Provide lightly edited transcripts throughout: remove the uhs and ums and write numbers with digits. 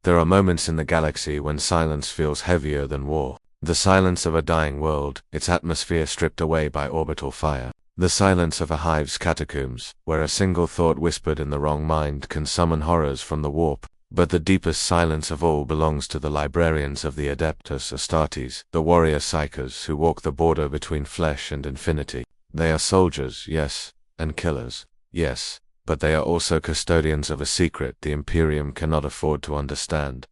There are moments in the galaxy when silence feels heavier than war. The silence of a dying world, its atmosphere stripped away by orbital fire. The silence of a hive's catacombs, where a single thought whispered in the wrong mind can summon horrors from the warp. But the deepest silence of all belongs to the librarians of the Adeptus Astartes, the warrior psychers who walk the border between flesh and infinity. They are soldiers, yes, and killers, yes, but they are also custodians of a secret the Imperium cannot afford to understand.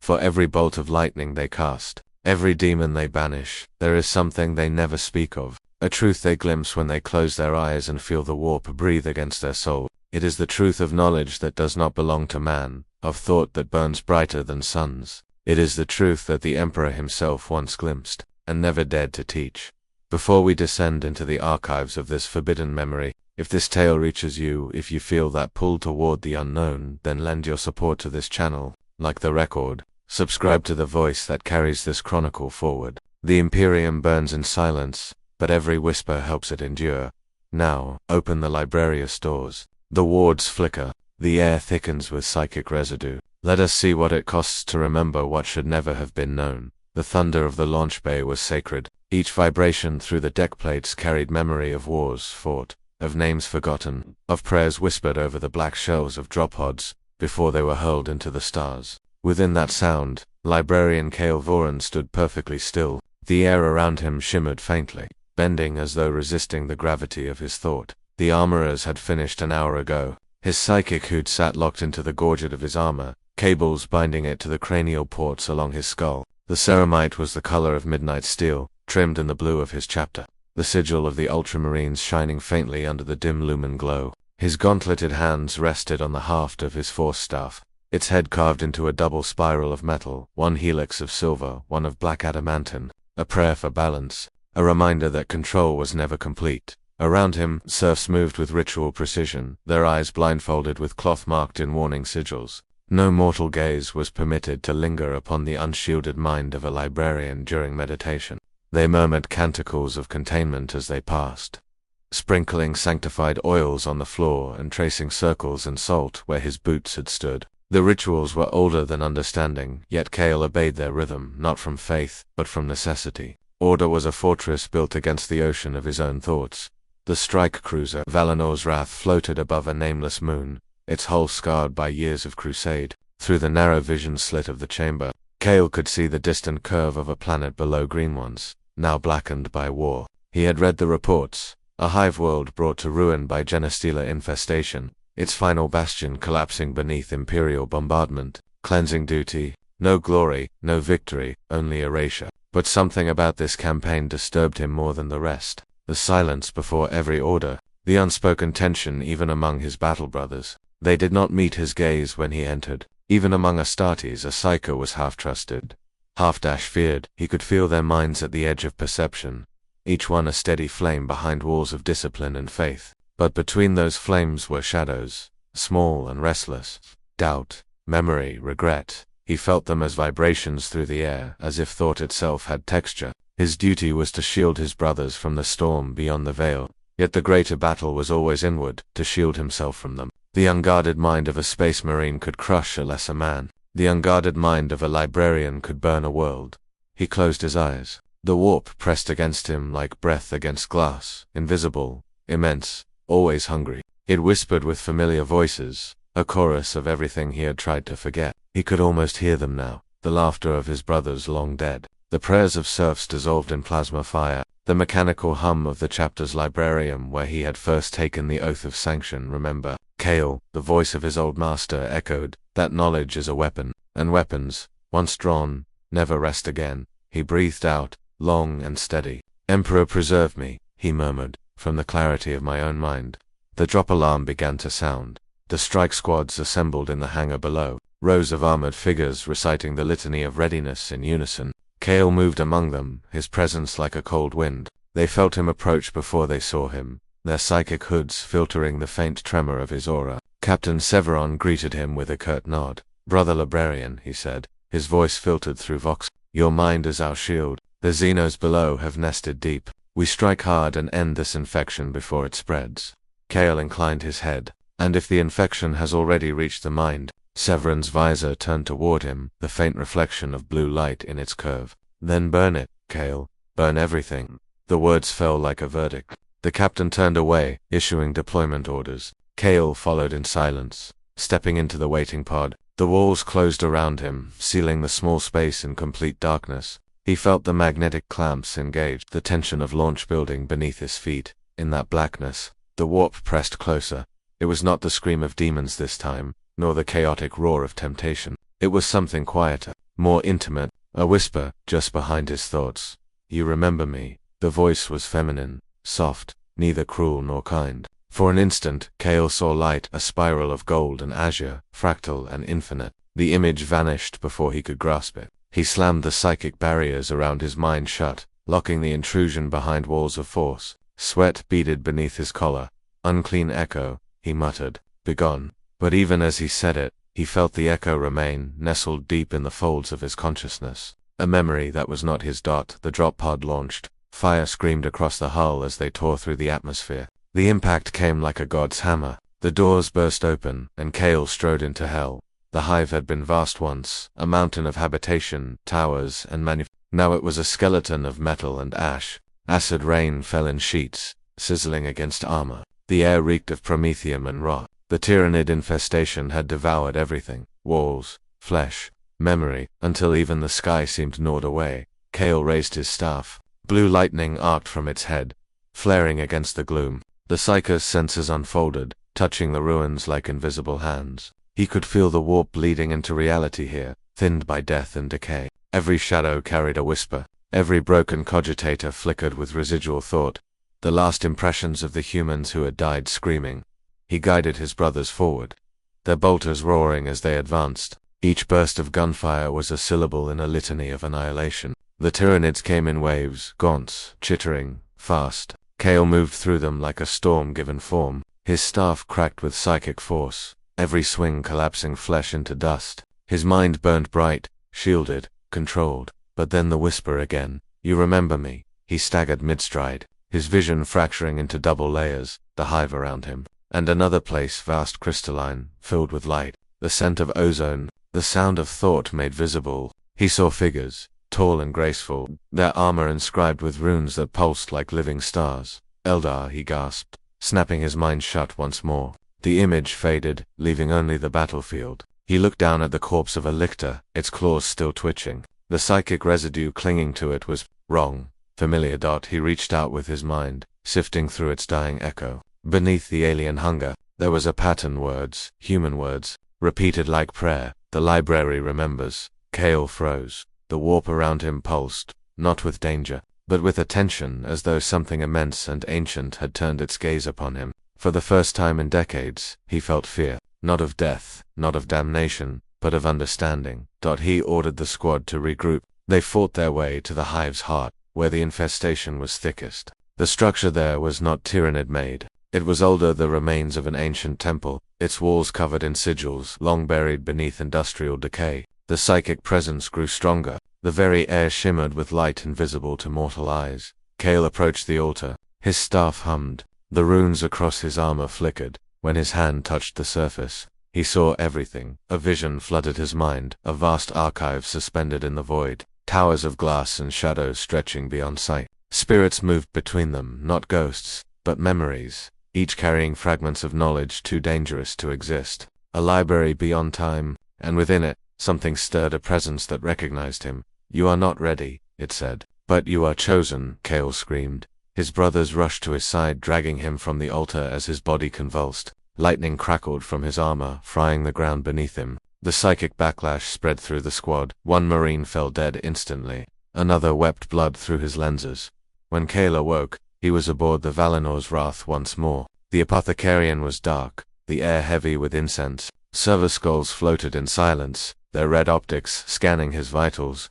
For every bolt of lightning they cast, every demon they banish, there is something they never speak of, a truth they glimpse when they close their eyes and feel the warp breathe against their soul. It is the truth of knowledge that does not belong to man, of thought that burns brighter than suns. It is the truth that the Emperor himself once glimpsed, and never dared to teach. Before we descend into the archives of this forbidden memory, if this tale reaches you, if you feel that pull toward the unknown, then lend your support to this channel. Like the record, subscribe to the voice that carries this chronicle forward. The Imperium burns in silence, but every whisper helps it endure. Now, open the Librarius doors. The wards flicker, the air thickens with psychic residue. Let us see what it costs to remember what should never have been known. The thunder of the launch bay was sacred. Each vibration through the deck plates carried memory of wars fought, of names forgotten, of prayers whispered over the black shells of drop pods before they were hurled into the stars. Within that sound, Librarian Kael Voran stood perfectly still. The air around him shimmered faintly, bending as though resisting the gravity of his thought. The armorers had finished an hour ago. His psychic hood sat locked into the gorget of his armor, cables binding it to the cranial ports along his skull. The ceramite was the color of midnight steel, trimmed in the blue of his chapter, the sigil of the ultramarines shining faintly under the dim lumen glow. His gauntleted hands rested on the haft of his force staff, its head carved into a double spiral of metal, one helix of silver, one of black adamantine, a prayer for balance, a reminder that control was never complete. Around him, serfs moved with ritual precision, their eyes blindfolded with cloth marked in warning sigils. No mortal gaze was permitted to linger upon the unshielded mind of a librarian during meditation. They murmured canticles of containment as they passed, sprinkling sanctified oils on the floor and tracing circles in salt where his boots had stood. The rituals were older than understanding, yet Kael obeyed their rhythm, not from faith, but from necessity. Order was a fortress built against the ocean of his own thoughts. The strike cruiser, Valinor's Wrath, floated above a nameless moon, its hull scarred by years of crusade. Through the narrow vision slit of the chamber, Kael could see the distant curve of a planet below green ones, now blackened by war. He had read the reports, a hive world brought to ruin by Genestealer infestation, its final bastion collapsing beneath imperial bombardment. Cleansing duty, no glory, no victory, only erasure. But something about this campaign disturbed him more than the rest. The silence before every order, the unspoken tension even among his battle brothers. They did not meet his gaze when he entered. Even among Astartes, a psycho was half-trusted, half-feared. He could feel their minds at the edge of perception, each one a steady flame behind walls of discipline and faith. But between those flames were shadows, small and restless. Doubt, memory, regret. He felt them as vibrations through the air, as if thought itself had texture. His duty was to shield his brothers from the storm beyond the veil, yet the greater battle was always inward, to shield himself from them. The unguarded mind of a space marine could crush a lesser man. The unguarded mind of a librarian could burn a world. He closed his eyes. The warp pressed against him like breath against glass, invisible, immense, always hungry. It whispered with familiar voices, a chorus of everything he had tried to forget. He could almost hear them now, the laughter of his brothers long dead, the prayers of serfs dissolved in plasma fire, the mechanical hum of the chapter's librarium where he had first taken the oath of sanction. Remember, Kael, the voice of his old master echoed, that knowledge is a weapon, and weapons, once drawn, never rest again. He breathed out, long and steady. Emperor preserve me, he murmured, from the clarity of my own mind. The drop alarm began to sound. The strike squads assembled in the hangar below, rows of armored figures reciting the litany of readiness in unison. Kael moved among them, his presence like a cold wind. They felt him approach before they saw him, their psychic hoods filtering the faint tremor of his aura. Captain Severon greeted him with a curt nod. Brother Librarian, he said, his voice filtered through vox. Your mind is our shield. The Xenos below have nested deep. We strike hard and end this infection before it spreads. Kael inclined his head. And if the infection has already reached the mind, Severan's visor turned toward him, the faint reflection of blue light in its curve. Then burn it, Kale. Burn everything. The words fell like a verdict. The captain turned away, issuing deployment orders. Kale followed in silence. Stepping into the waiting pod, the walls closed around him, sealing the small space in complete darkness. He felt the magnetic clamps engaged, the tension of launch building beneath his feet. In that blackness, the warp pressed closer. It was not the scream of demons this time, nor the chaotic roar of temptation. It was something quieter, more intimate, a whisper just behind his thoughts. You remember me. The voice was feminine, soft, neither cruel nor kind. For an instant, Kale saw light, a spiral of gold and azure, fractal and infinite. The image vanished before he could grasp it. He slammed the psychic barriers around his mind shut, locking the intrusion behind walls of force. Sweat beaded beneath his collar. Unclean echo, he muttered, begone. But even as he said it, he felt the echo remain, nestled deep in the folds of his consciousness. A memory that was not his. The drop pod launched. Fire screamed across the hull as they tore through the atmosphere. The impact came like a god's hammer. The doors burst open, and Kale strode into hell. The hive had been vast once, a mountain of habitation, towers, and Now it was a skeleton of metal and ash. Acid rain fell in sheets, sizzling against armor. The air reeked of promethium and rot. The Tyranid infestation had devoured everything. Walls, flesh, memory, until even the sky seemed gnawed away. Kale raised his staff. Blue lightning arced from its head, flaring against the gloom. The psyker's senses unfolded, touching the ruins like invisible hands. He could feel the warp bleeding into reality here, thinned by death and decay. Every shadow carried a whisper. Every broken cogitator flickered with residual thought. The last impressions of the humans who had died screaming. He guided his brothers forward, their bolters roaring as they advanced. Each burst of gunfire was a syllable in a litany of annihilation. The Tyranids came in waves, gaunts, chittering, fast. Kale moved through them like a storm given form. His staff cracked with psychic force, every swing collapsing flesh into dust. His mind burned bright, shielded, controlled. But then the whisper again. You remember me. He staggered mid-stride, his vision fracturing into double layers, the hive around him. And another place, vast crystalline, filled with light, the scent of ozone, the sound of thought made visible. He saw figures, tall and graceful, their armor inscribed with runes that pulsed like living stars. Eldar, he gasped, snapping his mind shut once more. The image faded, leaving only the battlefield. He looked down at the corpse of a lictor, its claws still twitching. The psychic residue clinging to it was wrong, familiar. He reached out with his mind, sifting through its dying echo. Beneath the alien hunger, there was a pattern, words, human words, repeated like prayer. The library remembers. Kale froze. The warp around him pulsed, not with danger, but with attention, as though something immense and ancient had turned its gaze upon him. For the first time in decades, he felt fear, not of death, not of damnation, but of understanding. He ordered the squad to regroup. They fought their way to the hive's heart, where the infestation was thickest. The structure there was not Tyranid-made. It was older, the remains of an ancient temple, its walls covered in sigils long buried beneath industrial decay. The psychic presence grew stronger. The very air shimmered with light invisible to mortal eyes. Kale approached the altar. His staff hummed. The runes across his armor flickered. When his hand touched the surface, he saw everything. A vision flooded his mind, a vast archive suspended in the void, towers of glass and shadows stretching beyond sight. Spirits moved between them, not ghosts, but memories, each carrying fragments of knowledge too dangerous to exist. A library beyond time, and within it, something stirred, a presence that recognized him. You are not ready, it said. But you are chosen, Kale screamed. His brothers rushed to his side, dragging him from the altar as his body convulsed. Lightning crackled from his armor, frying the ground beneath him. The psychic backlash spread through the squad. One Marine fell dead instantly. Another wept blood through his lenses. When Kale awoke, he was aboard the Valinor's Wrath once more. The apothecarian was dark, the air heavy with incense. Server skulls floated in silence, their red optics scanning his vitals.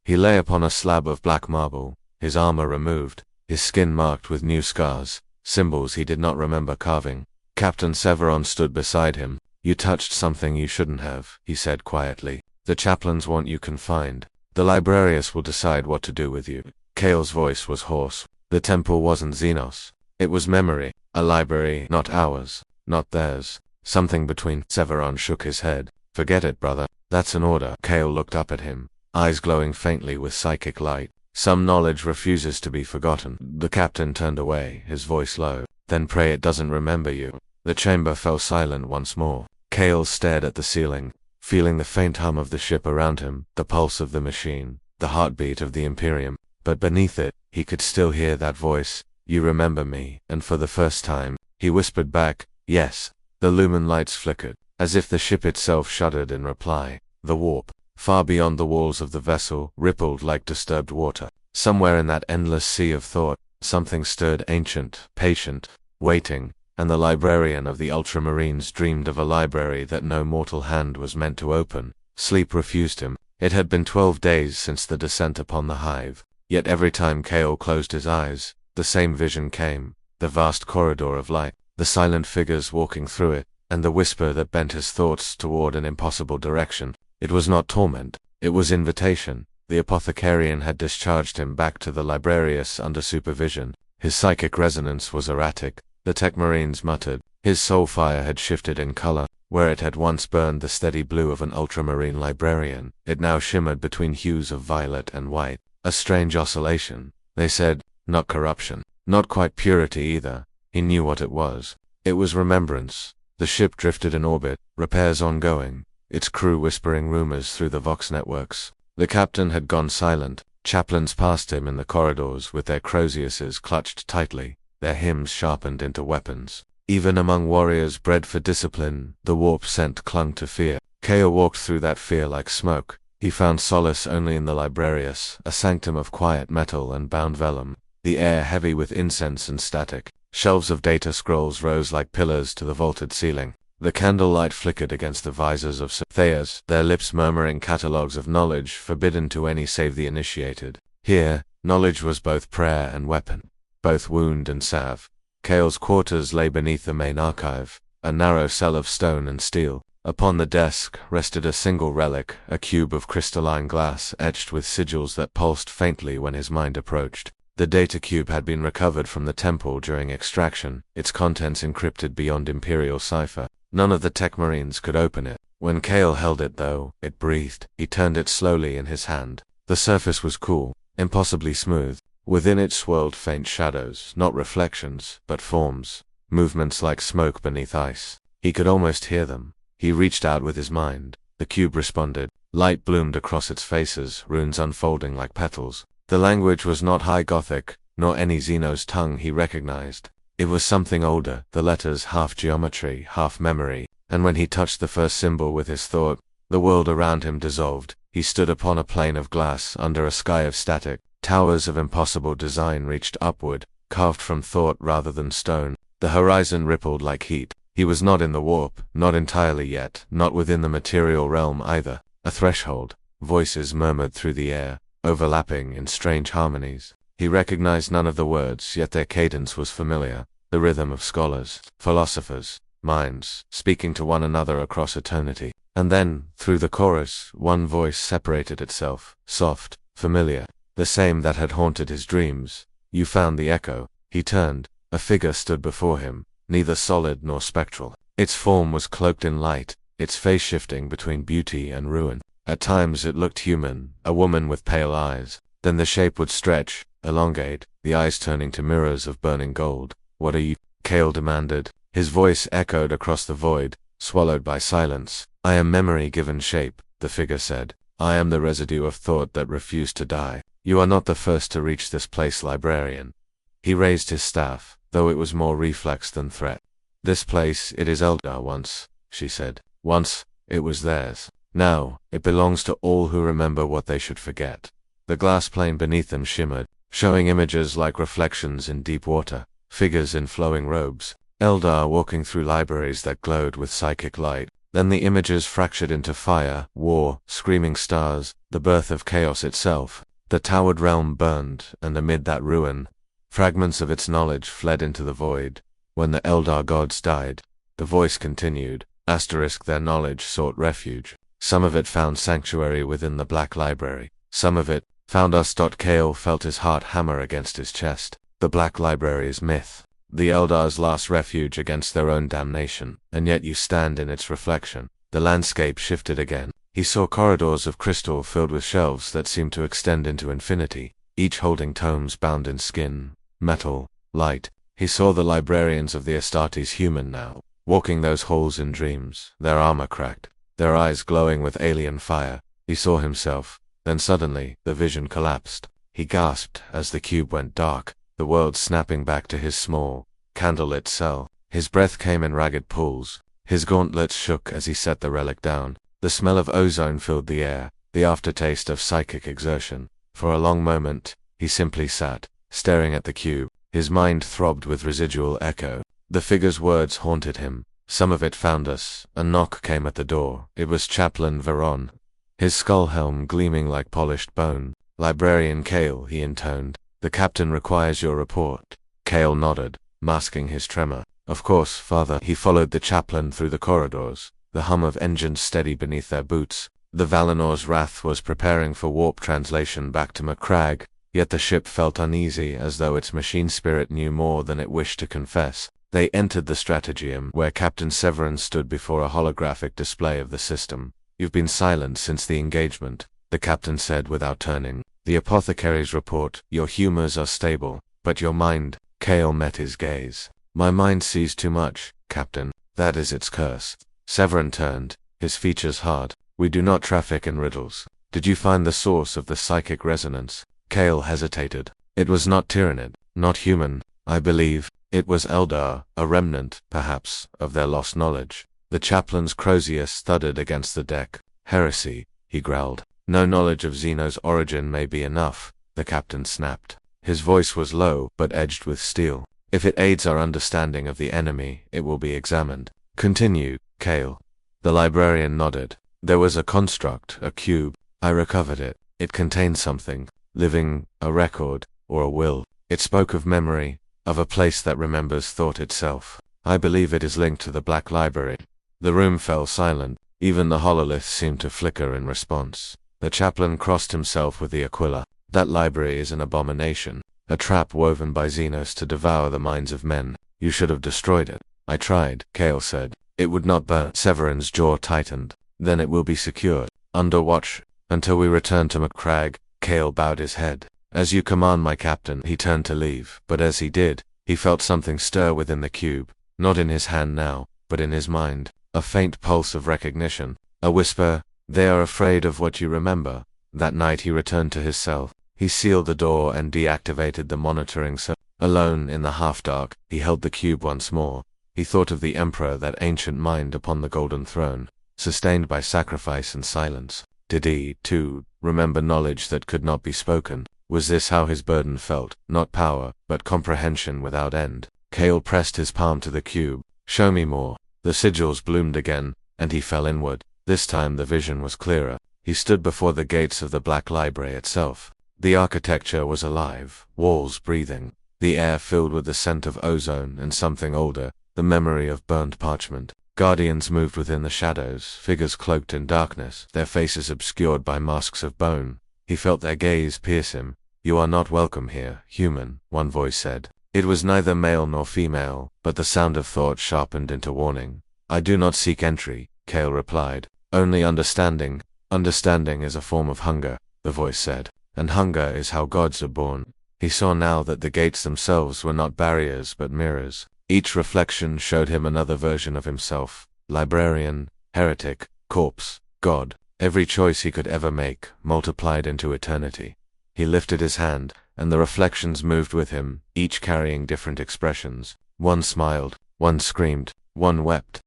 He lay upon a slab of black marble, his armor removed, his skin marked with new scars, symbols he did not remember carving. Captain Severon stood beside him. You touched something you shouldn't have, he said quietly. The chaplains want you confined. The Librarians will decide what to do with you. Kale's voice was hoarse. The temple wasn't Xenos. It was memory. A library, not ours, not theirs. Something between. Severon shook his head. Forget it, brother. That's an order. Kale looked up at him, eyes glowing faintly with psychic light. Some knowledge refuses to be forgotten. The captain turned away, his voice low. Then pray it doesn't remember you. The chamber fell silent once more. Kale stared at the ceiling, feeling the faint hum of the ship around him, the pulse of the machine, the heartbeat of the Imperium. But beneath it, he could still hear that voice. You remember me, and for the first time, he whispered back, yes. The lumen lights flickered, as if the ship itself shuddered in reply. The warp, far beyond the walls of the vessel, rippled like disturbed water. Somewhere in that endless sea of thought, something stirred ancient, patient, waiting, and the librarian of the ultramarines dreamed of a library that no mortal hand was meant to open. Sleep refused him. It had been 12 days since the descent upon the hive, yet every time Kale closed his eyes, the same vision came, the vast corridor of light, the silent figures walking through it, and the whisper that bent his thoughts toward an impossible direction. It was not torment, it was invitation. The apothecarian had discharged him back to the Librarius under supervision. His psychic resonance was erratic, the tech marines muttered. His soul fire had shifted in color. Where it had once burned the steady blue of an ultramarine librarian, it now shimmered between hues of violet and white. A strange oscillation. They said, not corruption, not quite purity either. He knew what it was. It was remembrance. The ship drifted in orbit, repairs ongoing, its crew whispering rumors through the Vox networks. The captain had gone silent. Chaplains passed him in the corridors with their croziuses clutched tightly, their hymns sharpened into weapons. Even among warriors bred for discipline, the warp scent clung to fear. Kale walked through that fear like smoke. He found solace only in the Librarius, a sanctum of quiet metal and bound vellum, the air heavy with incense and static. Shelves of data scrolls rose like pillars to the vaulted ceiling. The candlelight flickered against the visors of Thayers, their lips murmuring catalogues of knowledge forbidden to any save the initiated. Here, knowledge was both prayer and weapon, both wound and salve. Kale's quarters lay beneath the main archive, a narrow cell of stone and steel. Upon the desk rested a single relic, a cube of crystalline glass etched with sigils that pulsed faintly when his mind approached. The data cube had been recovered from the temple during extraction, its contents encrypted beyond Imperial cipher. None of the tech marines could open it. When Kale held it though, it breathed. He turned it slowly in his hand. The surface was cool, impossibly smooth. Within it swirled faint shadows, not reflections, but forms, movements like smoke beneath ice. He could almost hear them. He reached out with his mind. The cube responded. Light bloomed across its faces, runes unfolding like petals. The language was not High Gothic, nor any Xeno's tongue he recognized. It was something older, the letters half geometry, half memory, and when he touched the first symbol with his thought, the world around him dissolved. He stood upon a plane of glass under a sky of static. Towers of impossible design reached upward, carved from thought rather than stone. The horizon rippled like heat. He was not in the warp, not entirely yet, not within the material realm either. A threshold. Voices murmured through the air, overlapping in strange harmonies. He recognized none of the words, yet their cadence was familiar. The rhythm of scholars, philosophers, minds, speaking to one another across eternity. And then, through the chorus, one voice separated itself, soft, familiar, the same that had haunted his dreams. You found the echo. He turned. A figure stood before him, neither solid nor spectral. Its form was cloaked in light, its face shifting between beauty and ruin. At times it looked human, a woman with pale eyes. Then the shape would stretch, elongate, the eyes turning to mirrors of burning gold. What are you? Kale demanded. His voice echoed across the void, swallowed by silence. I am memory given shape, the figure said. I am the residue of thought that refused to die. You are not the first to reach this place, librarian. He raised his staff, though it was more reflex than threat. This place, it is Eldar once, she said. Once, it was theirs. Now, it belongs to all who remember what they should forget. The glass plane beneath them shimmered, showing images like reflections in deep water, figures in flowing robes. Eldar walking through libraries that glowed with psychic light. Then the images fractured into fire, war, screaming stars, the birth of chaos itself. The towered realm burned, and amid that ruin, fragments of its knowledge fled into the void. When the Eldar gods died, the voice continued, their knowledge sought refuge. Some of it found sanctuary within the Black Library. Some of it found us. Kale felt his heart hammer against his chest. The Black Library is myth, the Eldar's last refuge against their own damnation, and yet you stand in its reflection. the landscape shifted again. He saw corridors of crystal filled with shelves that seemed to extend into infinity, each holding tomes bound in skin, metal, light. He saw the librarians of the Astartes human now, walking those halls in dreams, their armor cracked, their eyes glowing with alien fire. He saw himself. Then suddenly, the vision collapsed. He gasped as the cube went dark, the world snapping back to his small, candlelit cell. His breath came in ragged pulls. His gauntlets shook as he set the relic down. The smell of ozone filled the air, the aftertaste of psychic exertion. For a long moment, he simply sat, staring at the cube. His mind throbbed with residual echo. The figure's words haunted him. Some of it found us. A knock came at the door. It was Chaplain Veron, his skull helm gleaming like polished bone. "Librarian Kale," he intoned. "The captain requires your report." Kale nodded, masking his tremor. "Of course, father." He followed the chaplain through the corridors, the hum of engines steady beneath their boots. The Valinor's wrath was preparing for warp translation back to Macragge, yet the ship felt uneasy as though its machine spirit knew more than it wished to confess. They entered the Stratageum, where Captain Severin stood before a holographic display of the system. "You've been silent since the engagement," the captain said without turning. "The apothecary's report, your humors are stable, but your mind..." Kale met his gaze. "My mind sees too much, Captain. That is its curse." Severin turned, his features hard. "We do not traffic in riddles. Did you find the source of the psychic resonance?" Kale hesitated. "It was not Tyranid, not human, I believe. It was Eldar, a remnant, perhaps, of their lost knowledge." The chaplain's crozier thudded against the deck. "Heresy," he growled. "No knowledge of Xeno's origin may be enough," the captain snapped. His voice was low, but edged with steel. "If it aids our understanding of the enemy, it will be examined." "Continue, Kale." The librarian nodded. "There was a construct, a cube. I recovered it. It contained something, living, a record, or a will. It spoke of memory, of a place that remembers thought itself. I believe it is linked to the Black Library." The room fell silent. Even the hololith seemed to flicker in response. The chaplain crossed himself with the Aquila. "That library is an abomination, a trap woven by Xenos to devour the minds of men. You should have destroyed it." "I tried," Kale said. "It would not burn." Severin's jaw tightened. "Then it will be secured, under watch, until we return to Macragge." Kale bowed his head. "As you command, my captain." He turned to leave, but as he did, he felt something stir within the cube, not in his hand now, but in his mind. A faint pulse of recognition, a whisper, "They are afraid of what you remember." That night he returned to his cell. He sealed the door and deactivated the monitoring cell. Alone in the half-dark, he held the cube once more. He thought of the Emperor, that ancient mind upon the golden throne, sustained by sacrifice and silence. Did he, too, remember knowledge that could not be spoken? Was this how his burden felt? Not power, but comprehension without end. Kale pressed his palm to the cube. "Show me more." The sigils bloomed again, and he fell inward. This time the vision was clearer. He stood before the gates of the Black Library itself. The architecture was alive, walls breathing, the air filled with the scent of ozone and something older, the memory of burnt parchment. Guardians moved within the shadows, figures cloaked in darkness, their faces obscured by masks of bone. He felt their gaze pierce him. "You are not welcome here, human," one voice said. It was neither male nor female, but the sound of thought sharpened into warning. "I do not seek entry," Kale replied. "Only understanding." "Understanding is a form of hunger," the voice said. "And hunger is how gods are born." He saw now that the gates themselves were not barriers but mirrors. Each reflection showed him another version of himself. Librarian, heretic, corpse, god. Every choice he could ever make, multiplied into eternity. He lifted his hand, and the reflections moved with him, each carrying different expressions. One smiled, one screamed, one wept.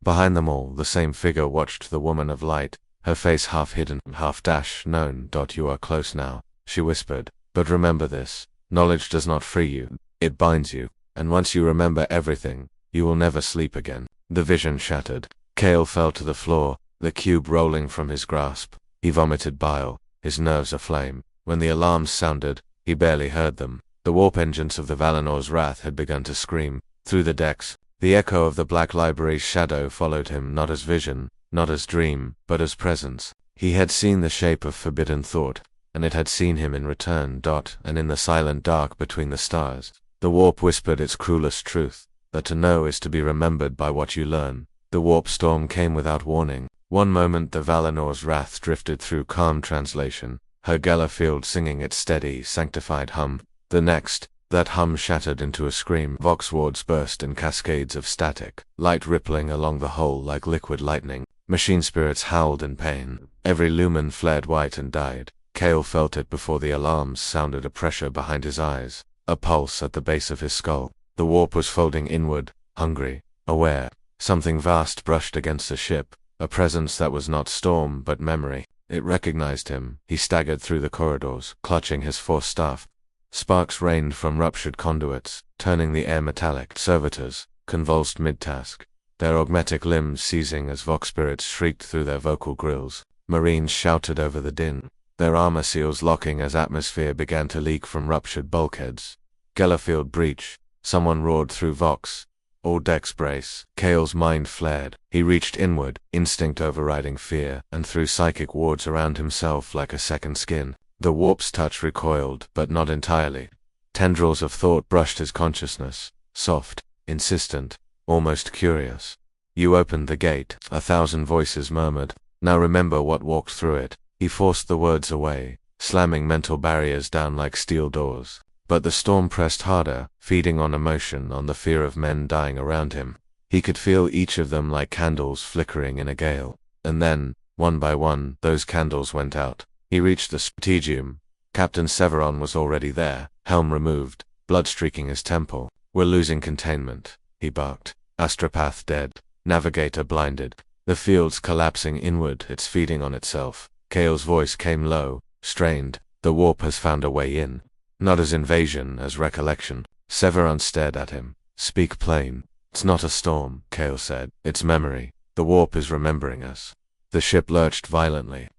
Behind them all, the same figure watched the woman of light, her face half hidden, half known. "You are close now," she whispered. "But remember this, knowledge does not free you, it binds you, and once you remember everything, you will never sleep again." The vision shattered. Kale fell to the floor, the cube rolling from his grasp. He vomited bile, his nerves aflame. When the alarms sounded, he barely heard them. The warp engines of the Valinor's wrath had begun to scream. Through the decks, the echo of the Black Library's shadow followed him, not as vision, not as dream, but as presence. He had seen the shape of forbidden thought, and it had seen him in return. And in the silent dark between the stars, the warp whispered its cruelest truth, that to know is to be remembered by what you learn. The warp storm came without warning. One moment the Valinor's wrath drifted through calm translation, her Gellerfield singing its steady, sanctified hum. The next, that hum shattered into a scream. Vox wards burst in cascades of static, light rippling along the hull like liquid lightning. Machine spirits howled in pain. Every lumen flared white and died. Cale felt it before the alarms sounded, a pressure behind his eyes, a pulse at the base of his skull. The warp was folding inward, hungry, aware. Something vast brushed against the ship, a presence that was not storm but memory. It recognized him. He staggered through the corridors, clutching his force staff. Sparks rained from ruptured conduits, turning the air metallic. Servitors, convulsed mid-task, their augmetic limbs seizing as Vox spirits shrieked through their vocal grills. Marines shouted over the din, their armor seals locking as atmosphere began to leak from ruptured bulkheads. Gellerfield breach. Someone roared through Vox. All decks brace. Cale's mind flared. He reached inward, instinct overriding fear, and threw psychic wards around himself like a second skin. The warp's touch recoiled, but not entirely. Tendrils of thought brushed his consciousness, soft, insistent, almost curious. You opened the gate, 1,000 voices murmured. Now remember what walked through it. He forced the words away, slamming mental barriers down like steel doors. But the storm pressed harder, feeding on emotion, on the fear of men dying around him. He could feel each of them like candles flickering in a gale. And then, one by one, those candles went out. He reached the strategium. Captain Severon was already there, helm removed, blood streaking his temple. We're losing containment, he barked. Astropath dead, navigator blinded. The field's collapsing inward, it's feeding on itself. Cale's voice came low, strained. The warp has found a way in. Not as invasion, as recollection. Severon stared at him. Speak plain. It's not a storm, Cale said. It's memory. The warp is remembering us. The ship lurched violently.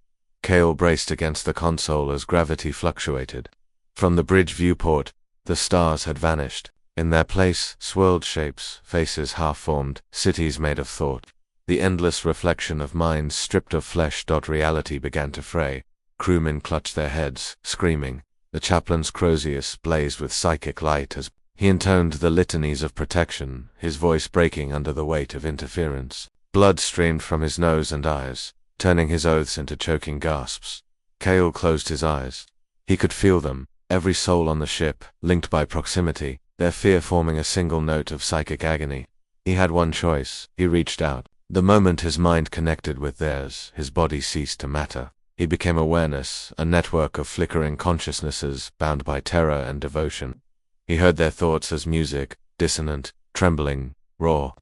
Cale braced against the console as gravity fluctuated. From the bridge viewport, the stars had vanished. In their place, swirled shapes, faces half-formed, cities made of thought. The endless reflection of minds stripped of flesh. Reality began to fray. Crewmen clutched their heads, screaming. The chaplain's Crozius blazed with psychic light as he intoned the litanies of protection, his voice breaking under the weight of interference. Blood streamed from his nose and eyes, turning his oaths into choking gasps. Cale closed his eyes. He could feel them, every soul on the ship, linked by proximity, their fear forming a single note of psychic agony. He had one choice. He reached out. The moment his mind connected with theirs, his body ceased to matter. He became awareness, a network of flickering consciousnesses bound by terror and devotion. He heard their thoughts as music, dissonant, trembling, raw.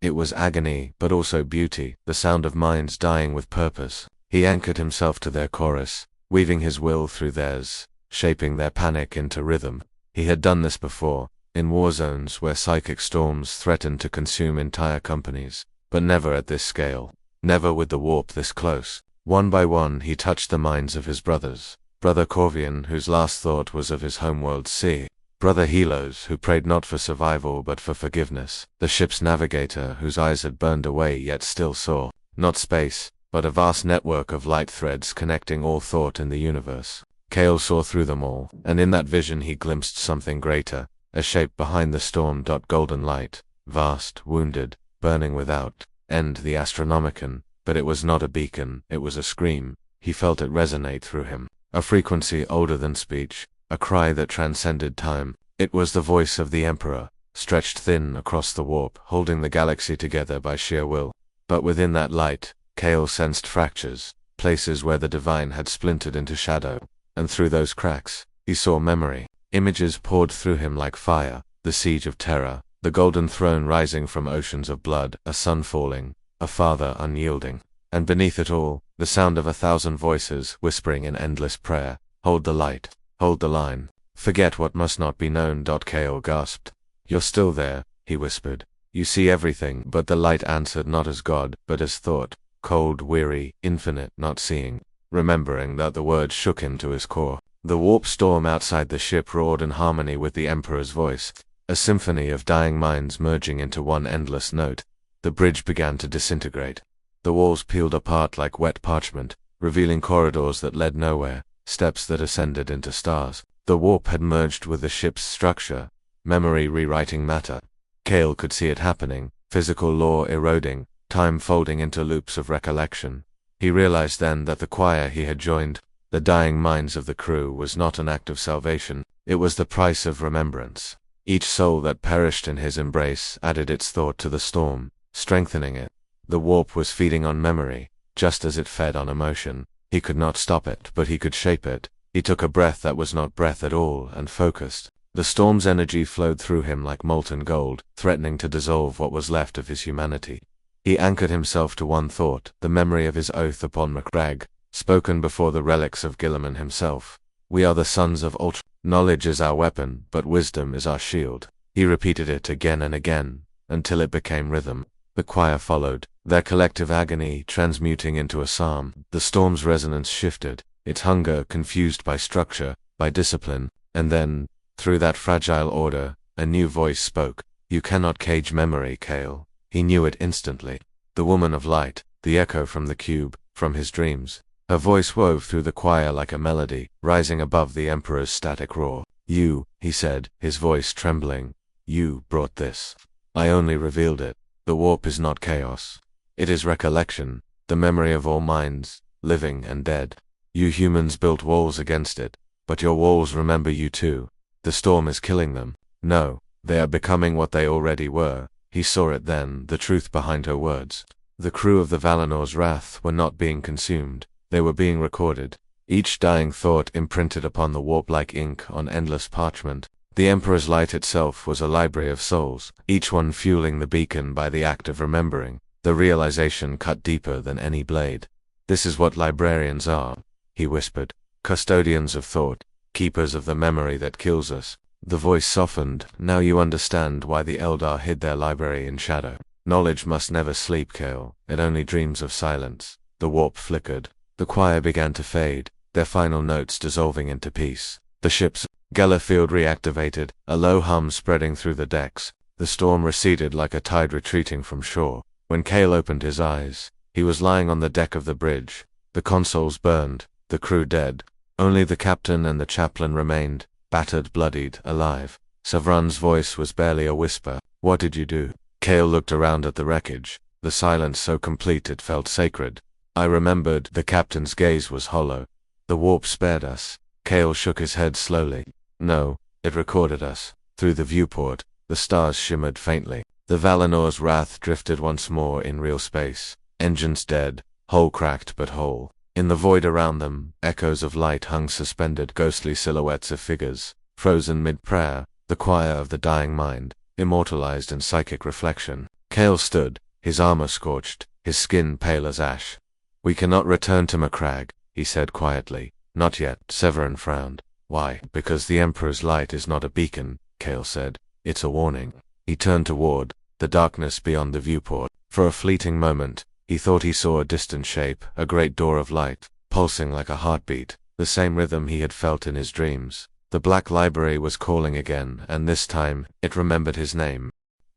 It was agony, but also beauty, the sound of minds dying with purpose. He anchored himself to their chorus, weaving his will through theirs, shaping their panic into rhythm. He had done this before, in war zones where psychic storms threatened to consume entire companies, but never at this scale, never with the warp this close. One by one he touched the minds of his brothers. Brother Corvian, whose last thought was of his homeworld sea. Brother Helos, who prayed not for survival but for forgiveness. The ship's navigator, whose eyes had burned away yet still saw, not space, but a vast network of light threads connecting all thought in the universe. Cale saw through them all, and in that vision he glimpsed something greater, a shape behind the storm. Golden light, vast, wounded, burning without end. The Astronomicon, but it was not a beacon, it was a scream. He felt it resonate through him, a frequency older than speech, a cry that transcended time. It was the voice of the Emperor, stretched thin across the warp, holding the galaxy together by sheer will. But within that light, Cale sensed fractures, places where the divine had splintered into shadow, and through those cracks, he saw memory. Images poured through him like fire, the siege of terror, the golden throne rising from oceans of blood, a sun falling, a father unyielding, and beneath it all, the sound of 1,000 voices whispering in endless prayer, hold the light, hold the line, forget what must not be known. Cale gasped. You're still there, he whispered. You see everything. But the light answered not as God, but as thought, cold, weary, infinite, not seeing, remembering that the words shook him to his core. The warp storm outside the ship roared in harmony with the Emperor's voice, a symphony of dying minds merging into one endless note. The bridge began to disintegrate. The walls peeled apart like wet parchment, revealing corridors that led nowhere, steps that ascended into stars. The warp had merged with the ship's structure, memory rewriting matter. Cale could see it happening, physical law eroding, time folding into loops of recollection. He realized then that the choir he had joined, the dying minds of the crew, was not an act of salvation, it was the price of remembrance. Each soul that perished in his embrace added its thought to the storm, strengthening it. The warp was feeding on memory, just as it fed on emotion. He could not stop it, but he could shape it. He took a breath that was not breath at all, and focused. The storm's energy flowed through him like molten gold, threatening to dissolve what was left of his humanity. He anchored himself to one thought, the memory of his oath upon Macragge, spoken before the relics of Guilliman himself. We are the sons of Ultra. Knowledge is our weapon, but wisdom is our shield. He repeated it again and again, until it became rhythm. The choir followed, their collective agony transmuting into a psalm. The storm's resonance shifted, its hunger confused by structure, by discipline, and then, through that fragile order, a new voice spoke. You cannot cage memory, Kale. He knew it instantly. The woman of light, the echo from the cube, from his dreams. Her voice wove through the choir like a melody, rising above the Emperor's static roar. You, he said, his voice trembling, you brought this. I only revealed it. The warp is not chaos. It is recollection, the memory of all minds, living and dead. You humans built walls against it, but your walls remember you too. The storm is killing them. No, they are becoming what they already were. He saw it then, the truth behind her words. The crew of the Valinor's wrath were not being consumed. They were being recorded. Each dying thought imprinted upon the warp like ink on endless parchment. The Emperor's light itself was a library of souls, each one fueling the beacon by the act of remembering. The realization cut deeper than any blade. This is what librarians are, he whispered. Custodians of thought, keepers of the memory that kills us. The voice softened. Now you understand why the Eldar hid their library in shadow. Knowledge must never sleep, Kale. It only dreams of silence. The warp flickered. The choir began to fade, their final notes dissolving into peace. The ship's Gellerfield reactivated, a low hum spreading through the decks. The storm receded like a tide retreating from shore. When Kale opened his eyes, he was lying on the deck of the bridge. The consoles burned, the crew dead. Only the captain and the chaplain remained, battered, bloodied, alive. Savran's voice was barely a whisper. What did you do? Kale looked around at the wreckage, the silence so complete it felt sacred. I remembered. The captain's gaze was hollow. The warp spared us. Kale shook his head slowly. No, it recorded us. Through the viewport, the stars shimmered faintly. The Valinor's wrath drifted once more in real space. Engines dead, hull cracked but whole. In the void around them, echoes of light hung suspended, ghostly silhouettes of figures, frozen mid-prayer, the choir of the dying mind, immortalized in psychic reflection. Kale stood, his armor scorched, his skin pale as ash. We cannot return to Macragge, he said quietly. Not yet. Severin frowned. Why? Because the Emperor's light is not a beacon, Kale said. It's a warning. He turned toward the darkness beyond the viewport. For a fleeting moment, he thought he saw a distant shape, a great door of light, pulsing like a heartbeat, the same rhythm he had felt in his dreams. The Black Library was calling again, and this time, it remembered his name.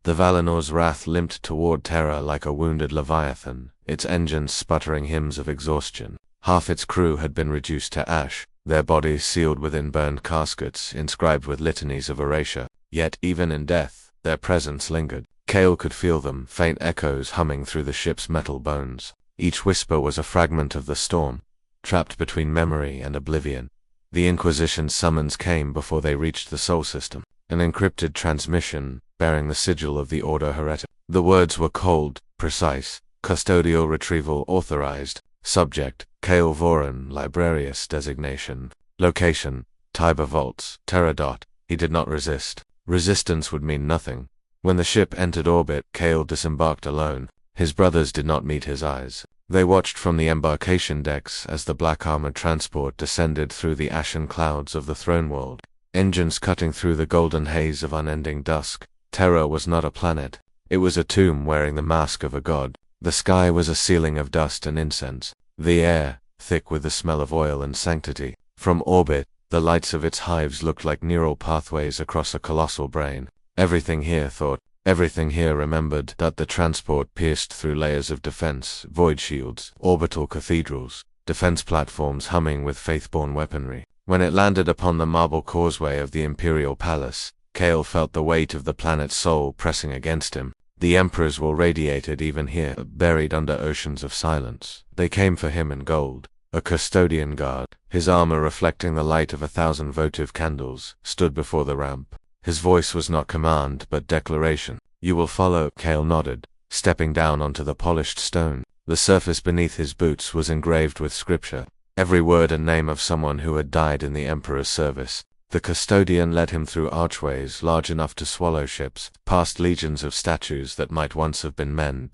The Valinor's wrath limped toward Terra like a wounded leviathan, its engines sputtering hymns of exhaustion. Half its crew had been reduced to ash, their bodies sealed within burned caskets inscribed with litanies of erasure. Yet even in death, their presence lingered. Kale could feel them, faint echoes humming through the ship's metal bones. Each whisper was a fragment of the storm, trapped between memory and oblivion. The Inquisition's summons came before they reached the Sol system, an encrypted transmission bearing the sigil of the Order Heretic. The words were cold, precise. Custodial retrieval authorized. Subject, Kale Voran, Librarius designation. Location, Tiber Vaults, Terra. He did not resist. Resistance would mean nothing. When the ship entered orbit, Kale disembarked alone. His brothers did not meet his eyes. They watched from the embarkation decks as the black-armored transport descended through the ashen clouds of the throne world. Engines cutting through the golden haze of unending dusk. Terra was not a planet. It was a tomb wearing the mask of a god. The sky was a ceiling of dust and incense. The air, thick with the smell of oil and sanctity. From orbit, the lights of its hives looked like neural pathways across a colossal brain. Everything here thought, everything here remembered that the transport pierced through layers of defense, void shields, orbital cathedrals, defense platforms humming with faith-born weaponry. When it landed upon the marble causeway of the Imperial Palace, Kale felt the weight of the planet's soul pressing against him. The Emperor's will radiated even here, buried under oceans of silence. They came for him in gold. A custodian guard, his armor reflecting the light of 1,000 votive candles, stood before the ramp. His voice was not command, but declaration. "You will follow," Kale nodded, stepping down onto the polished stone. The surface beneath his boots was engraved with scripture, every word and name of someone who had died in the Emperor's service. The custodian led him through archways large enough to swallow ships, past legions of statues that might once have been men.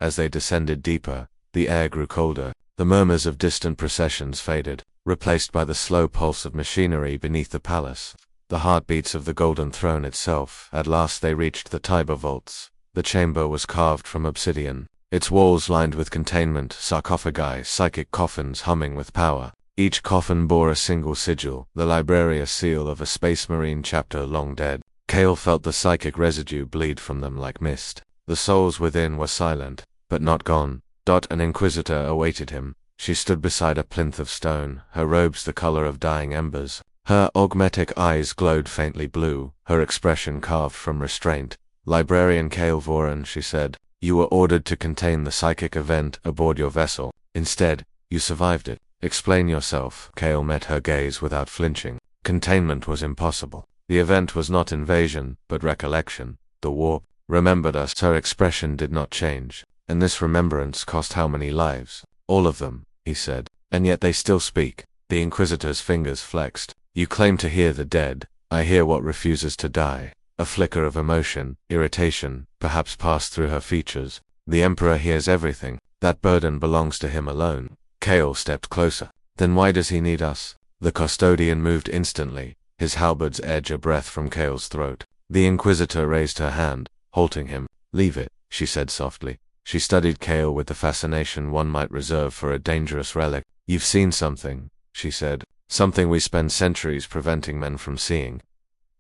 As they descended deeper, the air grew colder. The murmurs of distant processions faded, replaced by the slow pulse of machinery beneath the palace. The heartbeats of the golden throne itself. At last they reached the Tiber vaults. The chamber was carved from obsidian, its walls lined with containment sarcophagi, psychic coffins humming with power. Each coffin bore a single sigil, the Librarian seal of a space marine chapter long dead. Kale felt the psychic residue bleed from them like mist. The souls within were silent, but not gone. An inquisitor awaited him. She stood beside a plinth of stone, her robes the color of dying embers. Her augmetic eyes glowed faintly blue, her expression carved from restraint. "Librarian Kale Voran," she said, "you were ordered to contain the psychic event aboard your vessel. Instead, you survived it. Explain yourself." Kale met her gaze without flinching. Containment was impossible. The event was not invasion, but recollection. The warp remembered us. Her expression did not change. "And this remembrance cost how many lives?" "All of them," he said. "And yet they still speak." The Inquisitor's fingers flexed. "You claim to hear the dead. I hear what refuses to die." A flicker of emotion, irritation, perhaps passed through her features. "The Emperor hears everything. That burden belongs to him alone." Kale stepped closer. "Then why does he need us?" The custodian moved instantly, his halberd's edge a breath from Kale's throat. The Inquisitor raised her hand, halting him. "Leave it," she said softly. She studied Kale with the fascination one might reserve for a dangerous relic. "You've seen something," she said. "Something we spend centuries preventing men from seeing."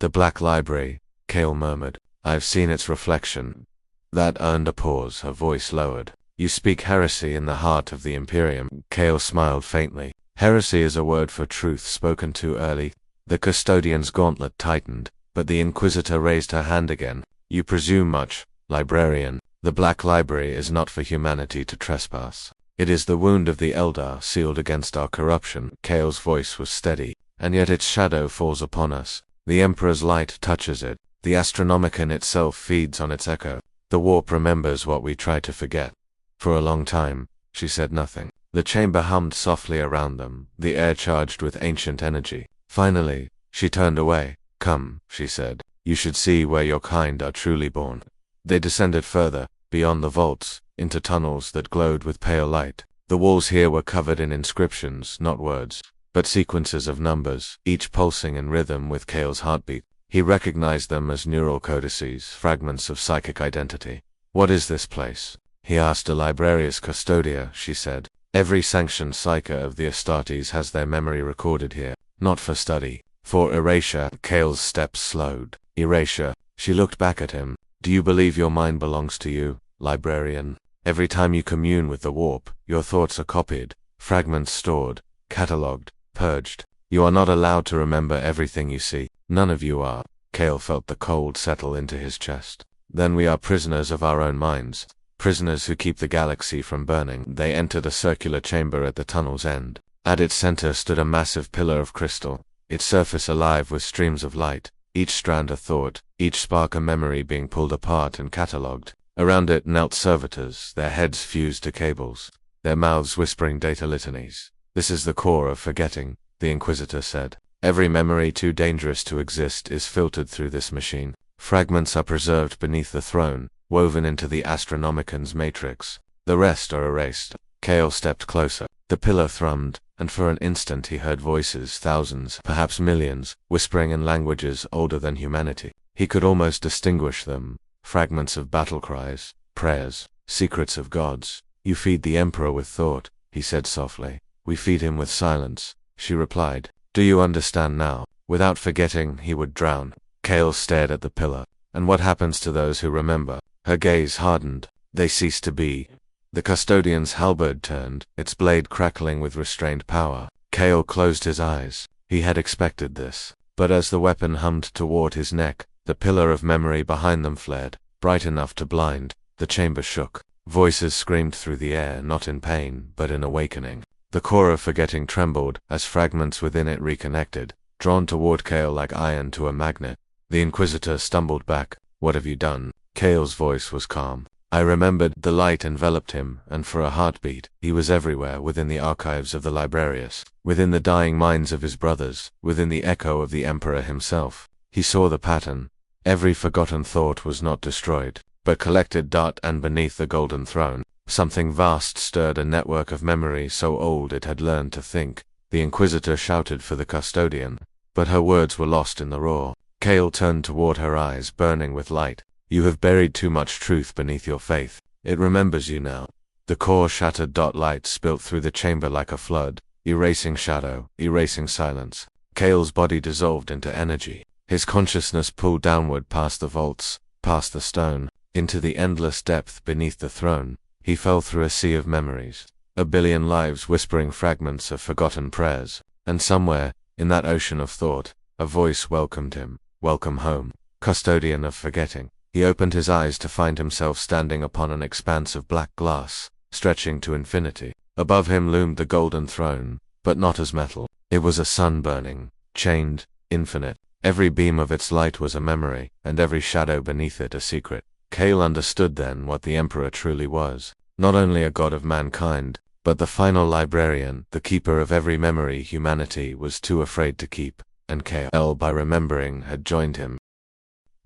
"The Black Library," Kale murmured. "I've seen its reflection." That earned a pause, her voice lowered. "You speak heresy in the heart of the Imperium." Kale smiled faintly. "Heresy is a word for truth spoken too early." The custodian's gauntlet tightened, but the Inquisitor raised her hand again. "You presume much, Librarian. The Black Library is not for humanity to trespass. It is the wound of the Eldar sealed against our corruption." Kale's voice was steady. "And yet its shadow falls upon us. The Emperor's light touches it. The Astronomicon itself feeds on its echo. The warp remembers what we try to forget." For a long time, she said nothing. The chamber hummed softly around them, the air charged with ancient energy. Finally, she turned away. "Come," she said. "You should see where your kind are truly born." They descended further, beyond the vaults, into tunnels that glowed with pale light. The walls here were covered in inscriptions, not words, but sequences of numbers, each pulsing in rhythm with Kale's heartbeat. He recognized them as neural codices, fragments of psychic identity. "What is this place?" he asked. "A Librarius Custodia," she said. "Every sanctioned psyker of the Astartes has their memory recorded here, not for study, for erasure." Kale's steps slowed. "Erasure." She looked back at him. "Do you believe your mind belongs to you, Librarian? Every time you commune with the warp, your thoughts are copied, fragments stored, catalogued, purged. You are not allowed to remember everything you see. None of you are." Kale felt the cold settle into his chest. "Then we are prisoners of our own minds, prisoners who keep the galaxy from burning." They entered a circular chamber at the tunnel's end. At its center stood a massive pillar of crystal, its surface alive with streams of light, each strand a thought, each spark a memory being pulled apart and catalogued. Around it knelt servitors, their heads fused to cables, their mouths whispering data litanies. "This is the core of forgetting," the Inquisitor said. "Every memory too dangerous to exist is filtered through this machine. Fragments are preserved beneath the throne, woven into the Astronomicon's matrix. The rest are erased." Kale stepped closer. The pillar thrummed, and for an instant he heard voices, thousands, perhaps millions, whispering in languages older than humanity. He could almost distinguish them, fragments of battle cries, prayers, secrets of gods. "You feed the Emperor with thought," he said softly. "We feed him with silence," she replied. "Do you understand now? Without forgetting, he would drown." Kale stared at the pillar. "And what happens to those who remember?" Her gaze hardened. "They cease to be." The custodian's halberd turned, its blade crackling with restrained power. Kale closed his eyes. He had expected this. But as the weapon hummed toward his neck, the pillar of memory behind them flared. bright enough to blind. The chamber shook. Voices screamed through the air, not in pain, but in awakening. The core of forgetting trembled as fragments within it reconnected, drawn toward Kale like iron to a magnet. The Inquisitor stumbled back. "What have you done?" Kale's voice was calm. "I remembered." The light enveloped him, and for a heartbeat, he was everywhere, within the archives of the Librarians, within the dying minds of his brothers, within the echo of the Emperor himself. He saw the pattern. Every forgotten thought was not destroyed, but collected. And beneath the golden throne, something vast stirred, a network of memory so old it had learned to think. The Inquisitor shouted for the custodian, but her words were lost in the roar. Kale turned toward her, eyes burning with light. "You have buried too much truth beneath your faith. It remembers you now." The core shattered. Light spilt through the chamber like a flood, erasing shadow, erasing silence. Kale's body dissolved into energy. His consciousness pulled downward past the vaults, past the stone, into the endless depth beneath the throne. He fell through a sea of memories, a billion lives whispering fragments of forgotten prayers. And somewhere, in that ocean of thought, a voice welcomed him. "Welcome home, custodian of forgetting." He opened his eyes to find himself standing upon an expanse of black glass, stretching to infinity. Above him loomed the golden throne, but not as metal. It was a sun burning, chained, infinite. Every beam of its light was a memory, and every shadow beneath it a secret. Kale understood then what the Emperor truly was. Not only a god of mankind, but the final librarian, the keeper of every memory humanity was too afraid to keep. And Kale, by remembering, had joined him.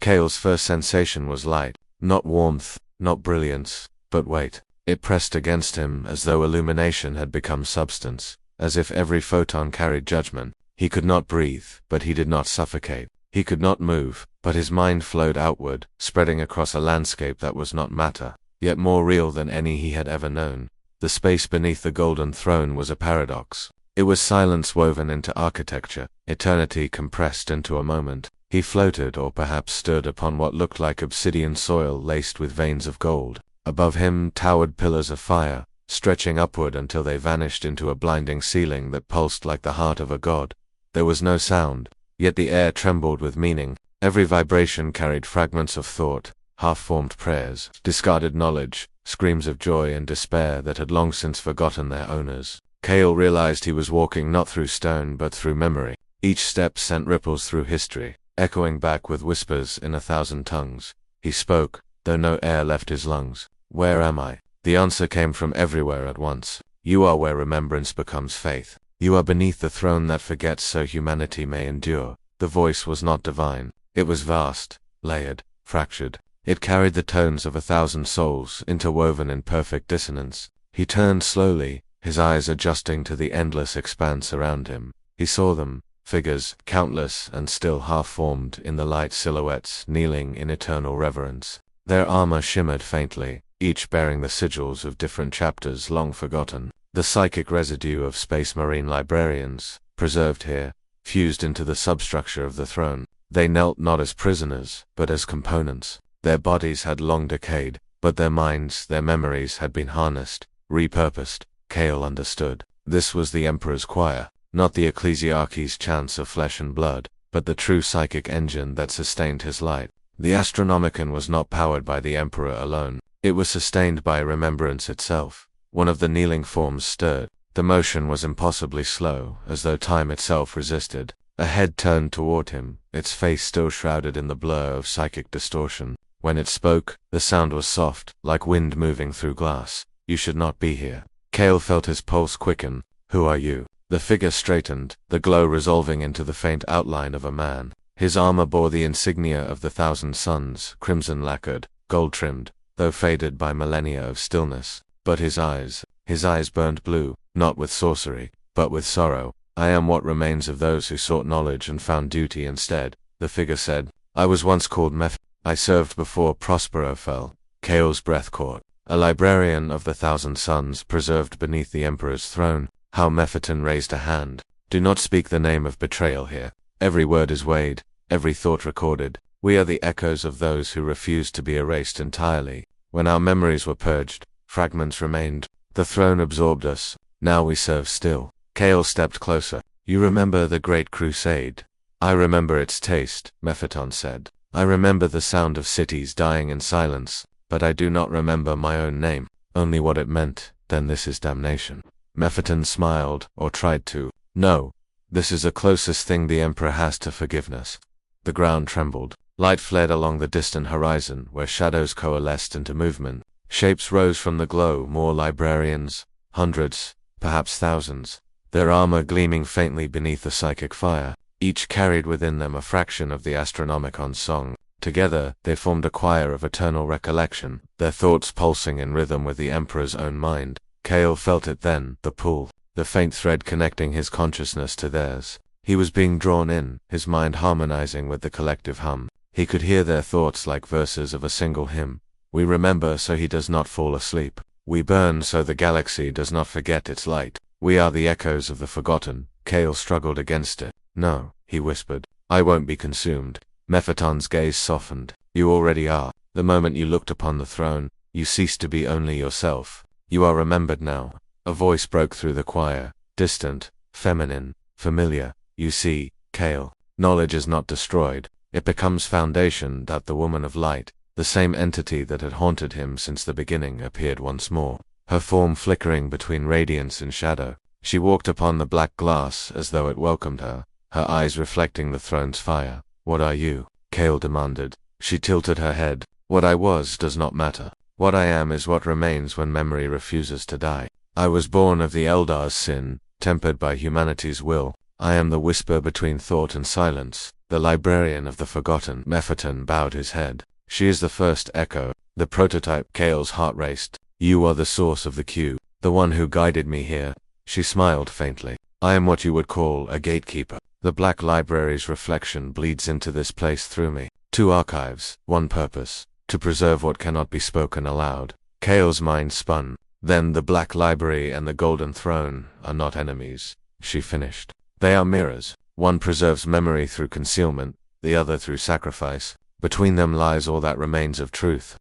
Kale's first sensation was light, not warmth, not brilliance, but weight. It pressed against him as though illumination had become substance, as if every photon carried judgment. He could not breathe, but he did not suffocate. He could not move, but his mind flowed outward, spreading across a landscape that was not matter, yet more real than any he had ever known. The space beneath the golden throne was a paradox. It was silence woven into architecture, eternity compressed into a moment. He floated, or perhaps stood, upon what looked like obsidian soil laced with veins of gold. Above him towered pillars of fire, stretching upward until they vanished into a blinding ceiling that pulsed like the heart of a god. There was no sound, yet the air trembled with meaning. Every vibration carried fragments of thought, half-formed prayers, discarded knowledge, screams of joy and despair that had long since forgotten their owners. Kale realized he was walking not through stone but through memory. Each step sent ripples through history, echoing back with whispers in 1,000 tongues. He spoke, though no air left his lungs. "Where am I?" The answer came from everywhere at once. "You are where remembrance becomes faith. You are beneath the throne that forgets so humanity may endure." The voice was not divine. It was vast, layered, fractured. It carried the tones of 1,000 souls, interwoven in perfect dissonance. He turned slowly, his eyes adjusting to the endless expanse around him. He saw them, figures, countless and still half-formed in the light silhouettes, kneeling in eternal reverence. Their armor shimmered faintly, each bearing the sigils of different chapters long forgotten. The psychic residue of space marine librarians, preserved here, fused into the substructure of the throne. They knelt not as prisoners, but as components. Their bodies had long decayed, but their minds, their memories had been harnessed, repurposed. Kale understood. This was the Emperor's choir, not the ecclesiarchy's chants of flesh and blood, but the true psychic engine that sustained his light. The Astronomicon was not powered by the Emperor alone. It was sustained by remembrance itself. One of the kneeling forms stirred. The motion was impossibly slow, as though time itself resisted. A head turned toward him, its face still shrouded in the blur of psychic distortion. When it spoke, the sound was soft, like wind moving through glass. "You should not be here." Kale felt his pulse quicken. "Who are you?" The figure straightened, the glow resolving into the faint outline of a man. His armor bore the insignia of the 1,000 suns, crimson lacquered, gold trimmed, though faded by millennia of stillness. But his eyes burned blue, not with sorcery, but with sorrow. "I am what remains of those who sought knowledge and found duty instead," the figure said. "I was once called I served before Prospero fell." Kale's breath caught. A librarian of the 1,000 suns preserved beneath the Emperor's throne. How Mephiton raised a hand. "Do not speak the name of betrayal here. Every word is weighed, every thought recorded. We are the echoes of those who refused to be erased entirely. When our memories were purged, fragments remained. The throne absorbed us. Now we serve still." Kale stepped closer. "You remember the Great Crusade?" "I remember its taste," Mephiton said. I remember the sound of cities dying in silence, but I do not remember my own name, only what it meant. Then this is damnation. Mephiton smiled, or tried to. No. This is the closest thing the Emperor has to forgiveness. The ground trembled. Light fled along the distant horizon, where shadows coalesced into movement. Shapes rose from the glow, more librarians, hundreds, perhaps thousands, their armor gleaming faintly beneath the psychic fire. Each carried within them a fraction of the Astronomicon's song. Together, they formed a choir of eternal recollection, their thoughts pulsing in rhythm with the Emperor's own mind. Cale felt it then, the pull, the faint thread connecting his consciousness to theirs. He was being drawn in, his mind harmonizing with the collective hum. He could hear their thoughts like verses of a single hymn. We remember so he does not fall asleep. We burn so the galaxy does not forget its light. We are the echoes of the forgotten. Cale struggled against it. No, he whispered. I won't be consumed. Mephiton's gaze softened. You already are. The moment you looked upon the throne, you ceased to be only yourself. You are remembered now. A voice broke through the choir, distant, feminine, familiar. You see, Cale, knowledge is not destroyed. It becomes foundation. That the woman of light, the same entity that had haunted him since the beginning, appeared once more, her form flickering between radiance and shadow. She walked upon the black glass as though it welcomed her, her eyes reflecting the throne's fire. What are you? Cale demanded. She tilted her head. What I was does not matter. What I am is what remains when memory refuses to die. I was born of the Eldar's sin, tempered by humanity's will. I am the whisper between thought and silence, the librarian of the forgotten. Mephiton bowed his head. She is the first echo, the prototype. Cale's heart raced. You are the source of the cue, the one who guided me here. She smiled faintly. I am what you would call a gatekeeper. The Black Library's reflection bleeds into this place through me. 2 archives, 1 purpose, to preserve what cannot be spoken aloud. Cale's mind spun. Then the Black Library and the Golden Throne are not enemies, she finished. They are mirrors. One preserves memory through concealment, the other through sacrifice. Between them lies all that remains of truth.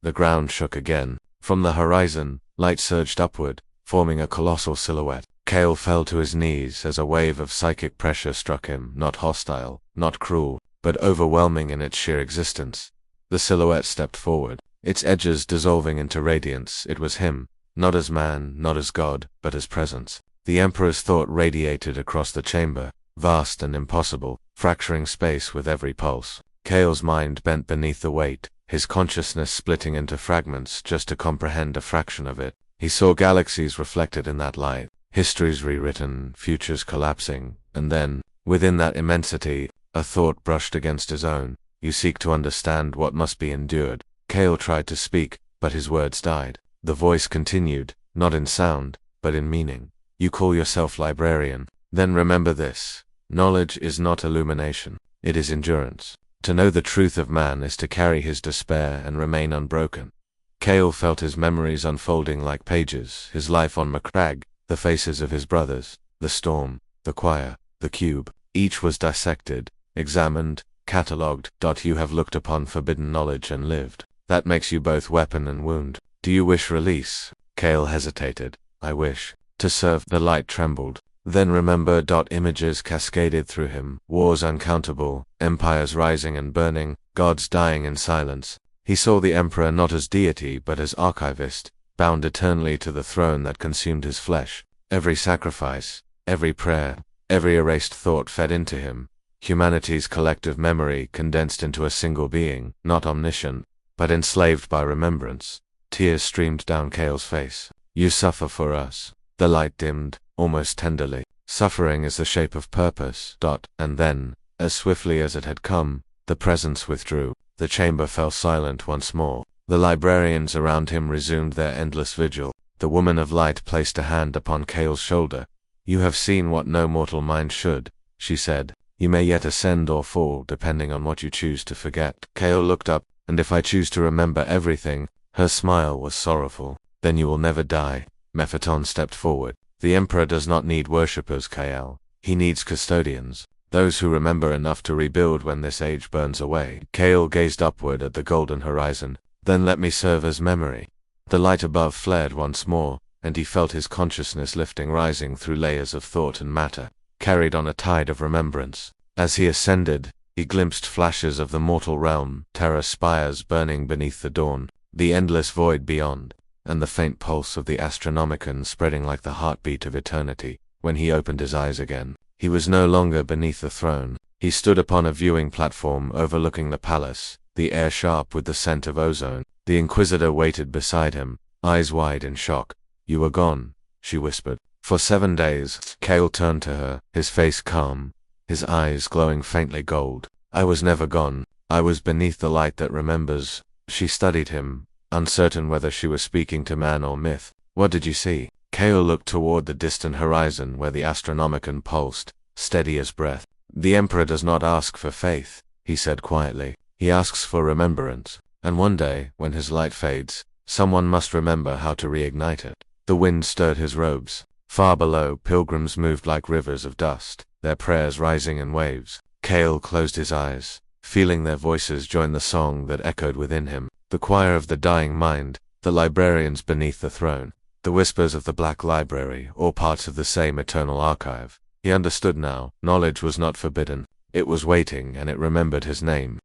The ground shook again. From the horizon, light surged upward, forming a colossal silhouette. Cale fell to his knees as a wave of psychic pressure struck him, not hostile, not cruel, but overwhelming in its sheer existence. The silhouette stepped forward, its edges dissolving into radiance. It was him, not as man, not as god, but as presence. The Emperor's thought radiated across the chamber, vast and impossible, fracturing space with every pulse. Cale's mind bent beneath the weight, his consciousness splitting into fragments just to comprehend a fraction of it. He saw galaxies reflected in that light, histories rewritten, futures collapsing, and then, within that immensity, a thought brushed against his own. You seek to understand what must be endured. Cale tried to speak, but his words died. The voice continued, not in sound, but in meaning. You call yourself librarian. Then remember this. Knowledge is not illumination. It is endurance. To know the truth of man is to carry his despair and remain unbroken. Cale felt his memories unfolding like pages, his life on Macragge, the faces of his brothers, the storm, the choir, the cube. Each was dissected, examined, catalogued. You have looked upon forbidden knowledge and lived. That makes you both weapon and wound. Do you wish release? Cale hesitated. I wish. To serve. The light trembled. Then remember. Images cascaded through him, wars uncountable, empires rising and burning, gods dying in silence. He saw the Emperor not as deity but as archivist, bound eternally to the throne that consumed his flesh. Every sacrifice, every prayer, every erased thought fed into him. Humanity's collective memory condensed into a single being, not omniscient, but enslaved by remembrance. Tears streamed down Cale's face. You suffer for us. The light dimmed, almost tenderly. Suffering is the shape of purpose. And then, as swiftly as it had come, the presence withdrew. The chamber fell silent once more. The librarians around him resumed their endless vigil. The woman of light placed a hand upon Cale's shoulder. You have seen what no mortal mind should, she said. You may yet ascend or fall depending on what you choose to forget. Cale looked up. And if I choose to remember everything, her smile was sorrowful. Then you will never die. Mephiton stepped forward. The Emperor does not need worshippers, Cale. He needs custodians. Those who remember enough to rebuild when this age burns away. Cale gazed upward at the golden horizon. Then let me serve as memory. The light above flared once more, and he felt his consciousness lifting, rising through layers of thought and matter, carried on a tide of remembrance. As he ascended, He glimpsed flashes of the mortal realm, terror spires burning beneath the dawn, the endless void beyond, and the faint pulse of the Astronomicon spreading like the heartbeat of eternity. When he opened his eyes again, he was no longer beneath the throne. He stood upon a viewing platform overlooking the palace, the air sharp with the scent of ozone. The Inquisitor waited beside him, eyes wide in shock. "You were gone," she whispered. "For 7 days." Cale turned to her, his face calm, his eyes glowing faintly gold. "I was never gone. I was beneath the light that remembers." She studied him, uncertain whether she was speaking to man or myth. "What did you see?" Cale looked toward the distant horizon where the Astronomicon pulsed, steady as breath. "The Emperor does not ask for faith," he said quietly. "He asks for remembrance. And one day, when his light fades, someone must remember how to reignite it." The wind stirred his robes. Far below, pilgrims moved like rivers of dust, their prayers rising in waves. Cale closed his eyes, feeling their voices join the song that echoed within him. The choir of the dying mind, the librarians beneath the throne, the whispers of the Black Library, all parts of the same eternal archive. He understood now. Knowledge was not forbidden. It was waiting, and it remembered his name.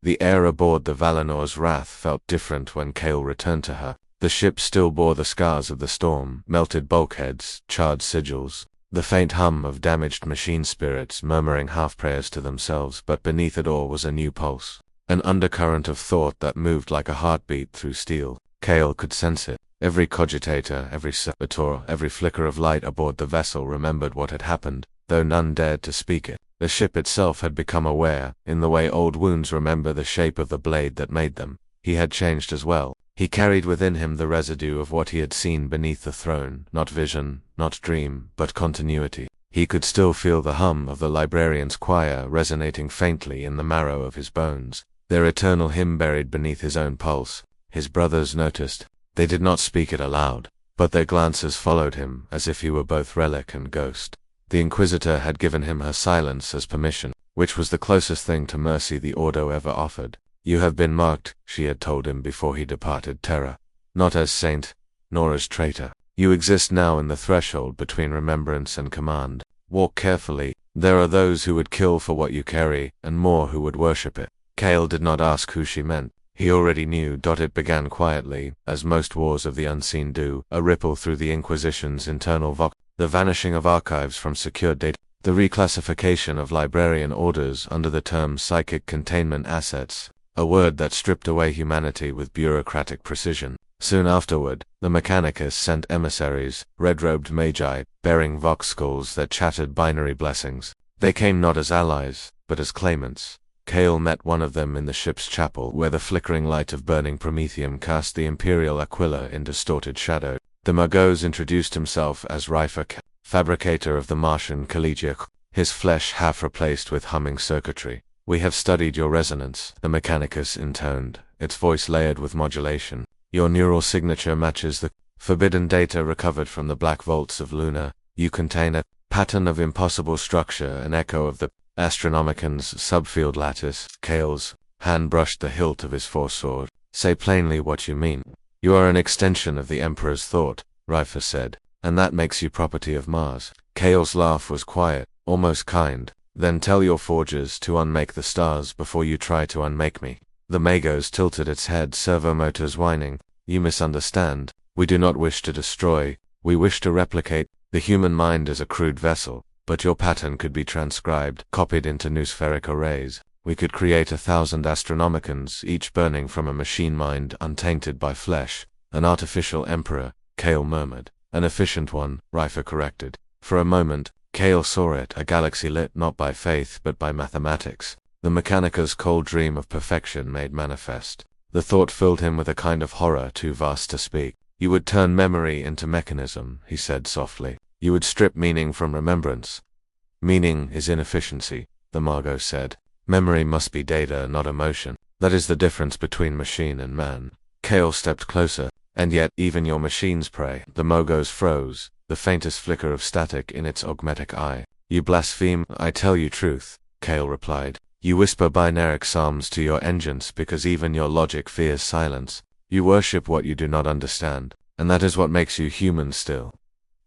The air aboard the Valinor's Wrath felt different when Cale returned to her. The ship still bore the scars of the storm, melted bulkheads, charred sigils, the faint hum of damaged machine spirits murmuring half-prayers to themselves, but beneath it all was a new pulse, an undercurrent of thought that moved like a heartbeat through steel. Cale could sense it. Every cogitator, every saboteur, every flicker of light aboard the vessel remembered what had happened, though none dared to speak it. The ship itself had become aware, in the way old wounds remember the shape of the blade that made them. He had changed as well. He carried within him the residue of what he had seen beneath the throne, not vision, not dream, but continuity. He could still feel the hum of the Librarians' choir resonating faintly in the marrow of his bones, their eternal hymn buried beneath his own pulse. His brothers noticed. They did not speak it aloud, but their glances followed him as if he were both relic and ghost. The Inquisitor had given him her silence as permission, which was the closest thing to mercy the Ordo ever offered. "You have been marked," she had told him before he departed Terra. "Not as saint, nor as traitor. You exist now in the threshold between remembrance and command. Walk carefully. There are those who would kill for what you carry, and more who would worship it." Cale did not ask who she meant. He already knew. It began quietly, as most wars of the unseen do, a ripple through the Inquisition's internal vox, the vanishing of archives from secured data, the reclassification of librarian orders under the term psychic containment assets, a word that stripped away humanity with bureaucratic precision. Soon afterward, the Mechanicus sent emissaries, red-robed magi, bearing vox skulls that chattered binary blessings. They came not as allies, but as claimants. Cale met one of them in the ship's chapel, where the flickering light of burning promethium cast the Imperial Aquila in distorted shadow. The Magos introduced himself as Rifak, fabricator of the Martian Collegiate, his flesh half replaced with humming circuitry. "We have studied your resonance," the Mechanicus intoned, its voice layered with modulation. "Your neural signature matches the forbidden data recovered from the black vaults of Luna. You contain a pattern of impossible structure, an echo of the Astronomicon's subfield lattice." Cale's hand brushed the hilt of his foresword. "Say plainly what you mean." "You are an extension of the Emperor's thought," Rifa said, "and that makes you property of Mars." Cale's laugh was quiet, almost kind. "Then tell your forgers to unmake the stars before you try to unmake me." The Magos tilted its head, servomotors whining. "You misunderstand. We do not wish to destroy. We wish to replicate. The human mind is a crude vessel, but your pattern could be transcribed, copied into noospheric arrays. We could create 1,000 Astronomicons, each burning from a machine mind untainted by flesh. An artificial emperor," Cale murmured. "An efficient one," Rifa corrected. For a moment, Cale saw it, a galaxy lit not by faith but by mathematics. The Mechanicus' cold dream of perfection made manifest. The thought filled him with a kind of horror too vast to speak. "You would turn memory into mechanism," he said softly. "You would strip meaning from remembrance." "Meaning is inefficiency," the Mago said. "Memory must be data, not emotion. That is the difference between machine and man." Cale stepped closer. "And yet, even your machines pray." The Mogos froze, the faintest flicker of static in its augmetic eye. "You blaspheme." "I tell you truth," Cale replied. "You whisper binaric psalms to your engines because even your logic fears silence. You worship what you do not understand, and that is what makes you human still."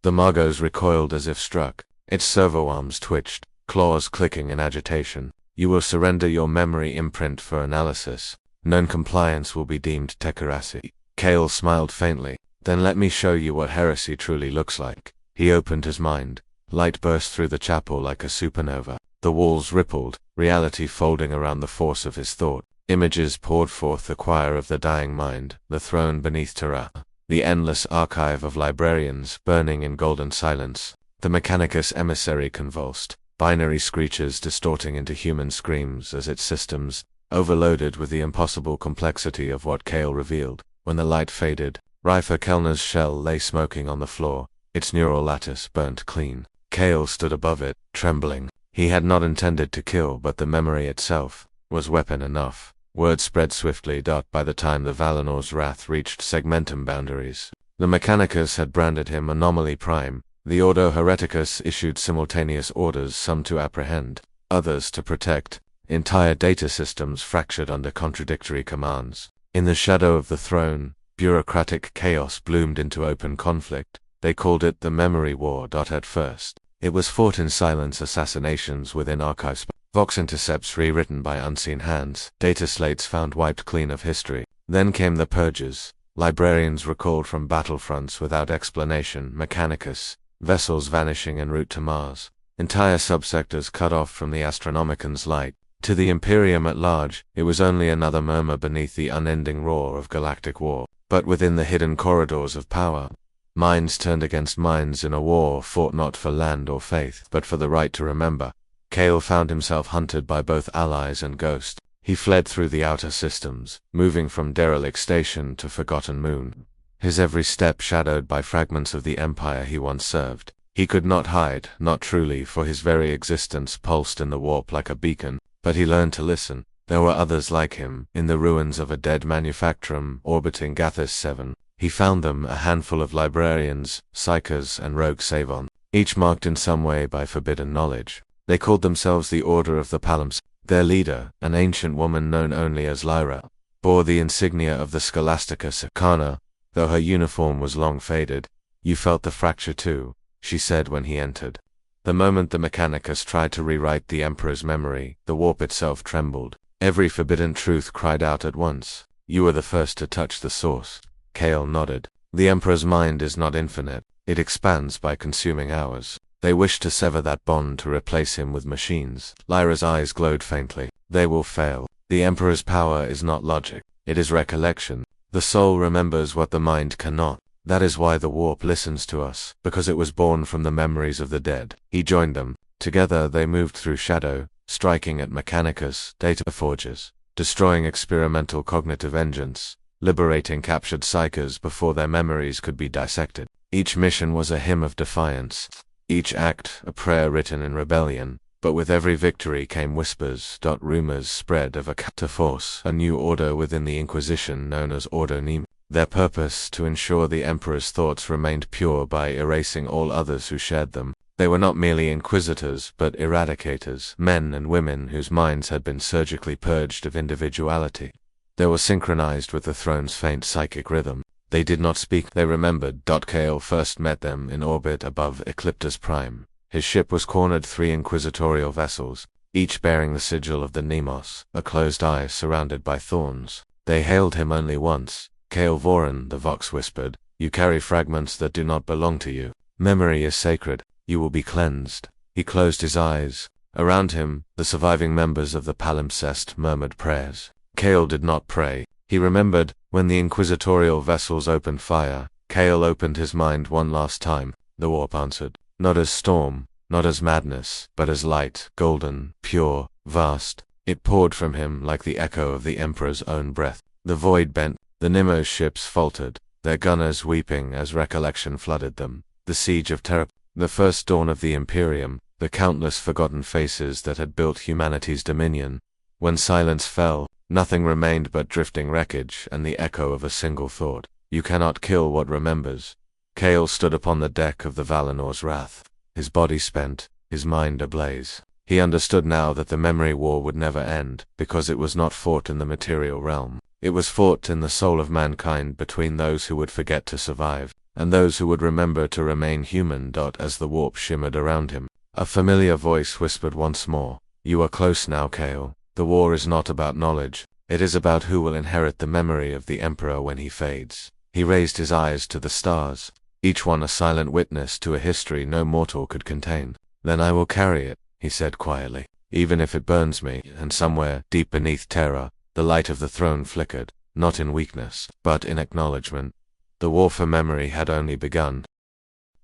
The Magos recoiled as if struck. Its servo arms twitched, claws clicking in agitation. You will surrender your memory imprint for analysis. Non-compliance will be deemed heresy. Kale smiled faintly. Then let me show you what heresy truly looks like. He opened his mind. Light burst through the chapel like a supernova. The walls rippled, reality folding around the force of his thought. Images poured forth the choir of the dying mind, the throne beneath Terra, the endless archive of librarians burning in golden silence. The Mechanicus emissary convulsed, binary screeches distorting into human screams as its systems, overloaded with the impossible complexity of what Kale revealed. When the light faded, Rifer Kellner's shell lay smoking on the floor, its neural lattice burnt clean. Kale stood above it, trembling. He had not intended to kill, but the memory itself was weapon enough. Word spread swiftly. By the time the Valinor's wrath reached segmentum boundaries, the Mechanicus had branded him Anomaly Prime. The Ordo Hereticus issued simultaneous orders, some to apprehend, others to protect. Entire data systems fractured under contradictory commands. In the shadow of the throne, bureaucratic chaos bloomed into open conflict. They called it the Memory War. At first, it was fought in silence, assassinations within archives, Vox intercepts rewritten by unseen hands, data slates found wiped clean of history. Then came the purges. Librarians recalled from battlefronts without explanation, Mechanicus, vessels vanishing en route to Mars, entire subsectors cut off from the Astronomican's light. To the Imperium at large, it was only another murmur beneath the unending roar of galactic war. But within the hidden corridors of power, minds turned against minds in a war fought not for land or faith, but for the right to remember. Kale found himself hunted by both allies and ghost. He fled through the outer systems, moving from derelict station to forgotten moon, his every step shadowed by fragments of the empire he once served. He could not hide, not truly, for his very existence pulsed in the warp like a beacon, but he learned to listen. There were others like him, in the ruins of a dead manufactorum orbiting Gathis 7. He found them, a handful of librarians, psychers, and rogue Savon, each marked in some way by forbidden knowledge. They called themselves the Order of the Palms. Their leader, an ancient woman known only as Lyra, bore the insignia of the Scholastica Sicana, though her uniform was long faded. You felt the fracture too, she said when he entered. The moment the Mechanicus tried to rewrite the Emperor's memory, the warp itself trembled. Every forbidden truth cried out at once. You were the first to touch the source. Kale nodded. The Emperor's mind is not infinite. It expands by consuming ours. They wish to sever that bond to replace him with machines. Lyra's eyes glowed faintly. They will fail. The Emperor's power is not logic. It is recollection. The soul remembers what the mind cannot. That is why the warp listens to us, because it was born from the memories of the dead. He joined them. Together they moved through shadow, striking at Mechanicus, data forges, destroying experimental cognitive engines, liberating captured psychers before their memories could be dissected. Each mission was a hymn of defiance. Each act, a prayer written in rebellion, but with every victory came whispers. Rumors spread of a force, a new order within the Inquisition known as Ordo Nemi. Their purpose, to ensure the Emperor's thoughts remained pure by erasing all others who shared them. They were not merely inquisitors, but eradicators, men and women whose minds had been surgically purged of individuality. They were synchronized with the throne's faint psychic rhythm. They did not speak, they remembered. Kale first met them in orbit above Ecliptus Prime. His ship was cornered 3 inquisitorial vessels, each bearing the sigil of the Nemos, a closed eye surrounded by thorns. They hailed him only once. Kale Voran, the Vox whispered, you carry fragments that do not belong to you. Memory is sacred. You will be cleansed. He closed his eyes. Around him, the surviving members of the palimpsest murmured prayers. Kale did not pray. He remembered, when the inquisitorial vessels opened fire, Kale opened his mind one last time. The warp answered. Not as storm, not as madness, but as light, golden, pure, vast. It poured from him like the echo of the Emperor's own breath. The void bent. The Nemo's ships faltered, their gunners weeping as recollection flooded them. The siege of Terra, the first dawn of the Imperium, the countless forgotten faces that had built humanity's dominion. When silence fell, nothing remained but drifting wreckage and the echo of a single thought. You cannot kill what remembers. Kale stood upon the deck of the Valinor's wrath, his body spent, his mind ablaze. He understood now that the memory war would never end, because it was not fought in the material realm. It was fought in the soul of mankind between those who would forget to survive, and those who would remember to remain human. As the warp shimmered around him, a familiar voice whispered once more, You are close now, Kale. The war is not about knowledge. It is about who will inherit the memory of the Emperor when he fades. He raised his eyes to the stars, each one a silent witness to a history no mortal could contain. Then I will carry it, he said quietly, even if it burns me. And somewhere, deep beneath terror, the light of the throne flickered, not in weakness, but in acknowledgement. The war for memory had only begun.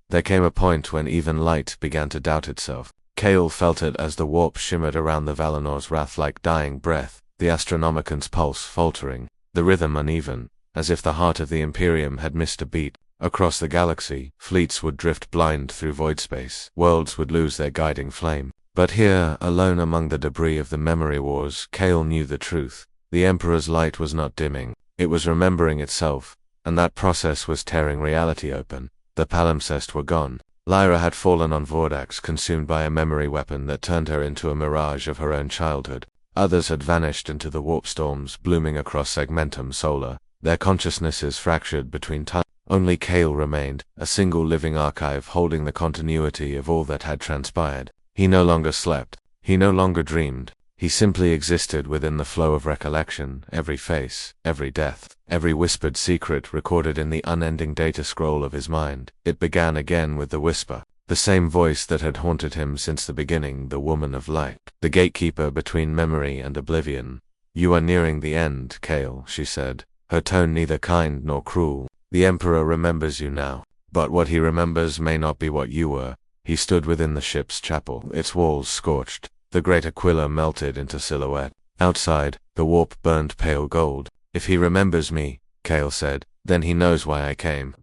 There came a point when even light began to doubt itself. Kale felt it as the warp shimmered around the Valinor's wrath like dying breath, the Astronomican's pulse faltering, the rhythm uneven, as if the heart of the Imperium had missed a beat. Across the galaxy, fleets would drift blind through void space, worlds would lose their guiding flame. But here, alone among the debris of the memory wars, Kale knew the truth. The Emperor's light was not dimming, it was remembering itself, and that process was tearing reality open. The palimpsest were gone. Lyra had fallen on Vordax, consumed by a memory weapon that turned her into a mirage of her own childhood. Others had vanished into the warp storms blooming across Segmentum Solar, their consciousnesses fractured between time. Only Kale remained, a single living archive holding the continuity of all that had transpired. He no longer slept, he no longer dreamed, he simply existed within the flow of recollection, every face, every death, every whispered secret recorded in the unending data scroll of his mind. It began again with the whisper, the same voice that had haunted him since the beginning, the woman of light, the gatekeeper between memory and oblivion. You are nearing the end, Kale, she said, her tone neither kind nor cruel. The Emperor remembers you now, but what he remembers may not be what you were. He stood within the ship's chapel, its walls scorched, the great Aquila melted into silhouette. Outside, the warp burned pale gold. If he remembers me, Kale said, then he knows why I came.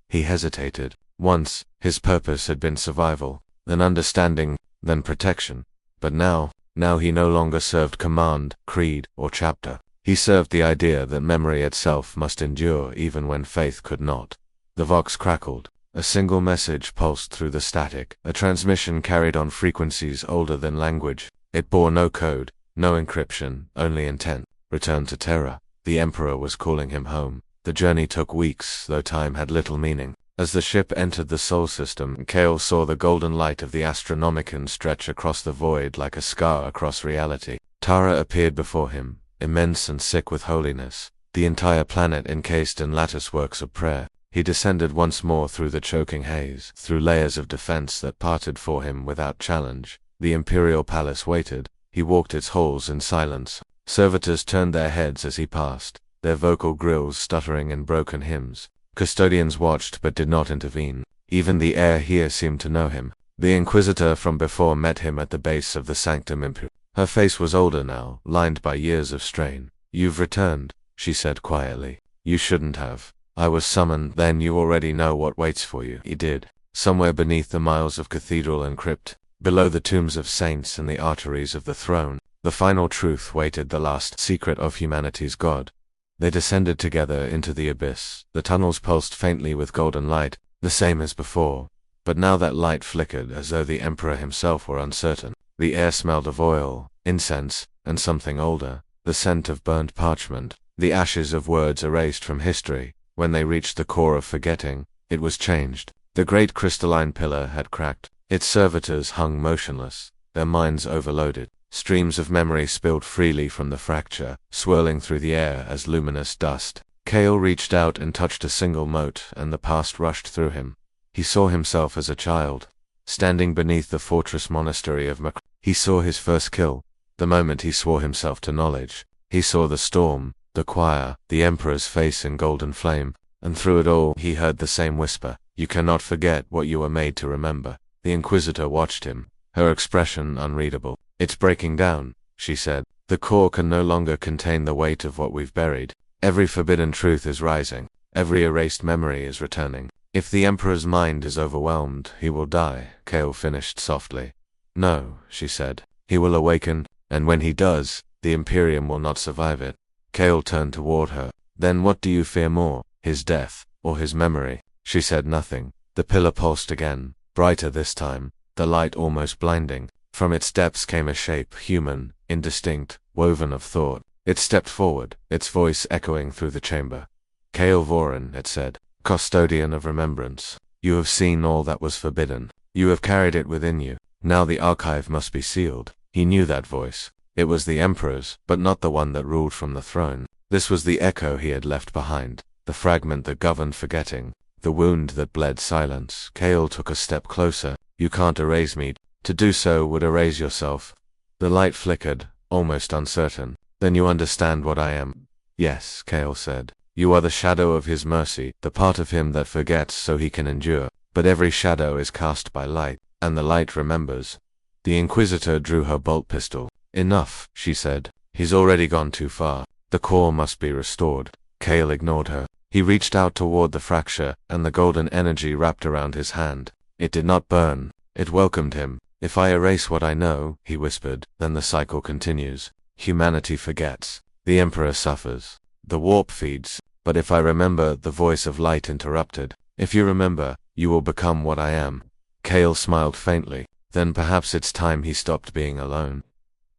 He hesitated. Once, his purpose had been survival, then understanding, then protection. But now he no longer served command, creed, or chapter. He served the idea that memory itself must endure even when faith could not. The Vox crackled. A single message pulsed through the static, a transmission carried on frequencies older than language. It bore no code, no encryption, only intent. Return to Terra. The Emperor was calling him home. The journey took weeks, though time had little meaning. As the ship entered the Sol system, Kale saw the golden light of the Astronomican stretch across the void like a scar across reality. Tara appeared before him, immense and sick with holiness, the entire planet encased in latticeworks of prayer. He descended once more through the choking haze, through layers of defense that parted for him without challenge. The Imperial Palace waited. He walked its halls in silence. Servitors turned their heads as he passed, their vocal grills stuttering in broken hymns. Custodians watched but did not intervene. Even the air here seemed to know him. The Inquisitor from before met him at the base of the Sanctum Imperium. Her face was older now, lined by years of strain. You've returned, she said quietly. You shouldn't have. I was summoned, then you already know what waits for you. He did. Somewhere beneath the miles of cathedral and crypt, below the tombs of saints and the arteries of the throne, the final truth waited, the last secret of humanity's God. They descended together into the abyss. The tunnels pulsed faintly with golden light, the same as before. But now that light flickered as though the Emperor himself were uncertain. The air smelled of oil, incense, and something older, the scent of burnt parchment, the ashes of words erased from history. When they reached the core of forgetting, it was changed. The great crystalline pillar had cracked. Its servitors hung motionless, their minds overloaded. Streams of memory spilled freely from the fracture, swirling through the air as luminous dust. Kale reached out and touched a single mote, and the past rushed through him. He saw himself as a child, standing beneath the fortress monastery of He saw his first kill, the moment he swore himself to knowledge. He saw the storm, the choir, the Emperor's face in golden flame, and through it all he heard the same whisper, you cannot forget what you were made to remember. The Inquisitor watched him, her expression unreadable. It's breaking down, she said. The core can no longer contain the weight of what we've buried. Every forbidden truth is rising. Every erased memory is returning. If the Emperor's mind is overwhelmed, he will die, Kale finished softly. No, she said. He will awaken, and when he does, the Imperium will not survive it. Kale turned toward her. Then what do you fear more, his death, or his memory? She said nothing. The pillar pulsed again, brighter this time, the light almost blinding. From its depths came a shape, human, indistinct, woven of thought. It stepped forward, its voice echoing through the chamber. Kale Voran, it said, custodian of remembrance. You have seen all that was forbidden. You have carried it within you. Now the archive must be sealed. He knew that voice. It was the Emperor's, but not the one that ruled from the throne. This was the echo he had left behind, the fragment that governed forgetting, the wound that bled silence. Kale took a step closer. You can't erase me. To do so would erase yourself. The light flickered, almost uncertain. Then you understand what I am. Yes, Kale said. You are the shadow of his mercy, the part of him that forgets so he can endure. But every shadow is cast by light, and the light remembers. The Inquisitor drew her bolt pistol. Enough, she said. He's already gone too far. The core must be restored. Kale ignored her. He reached out toward the fracture, and the golden energy wrapped around his hand. It did not burn. It welcomed him. If I erase what I know, he whispered, then the cycle continues. Humanity forgets. The Emperor suffers. The warp feeds. But if I remember, the voice of light interrupted. If you remember, you will become what I am. Kale smiled faintly. Then perhaps it's time he stopped being alone.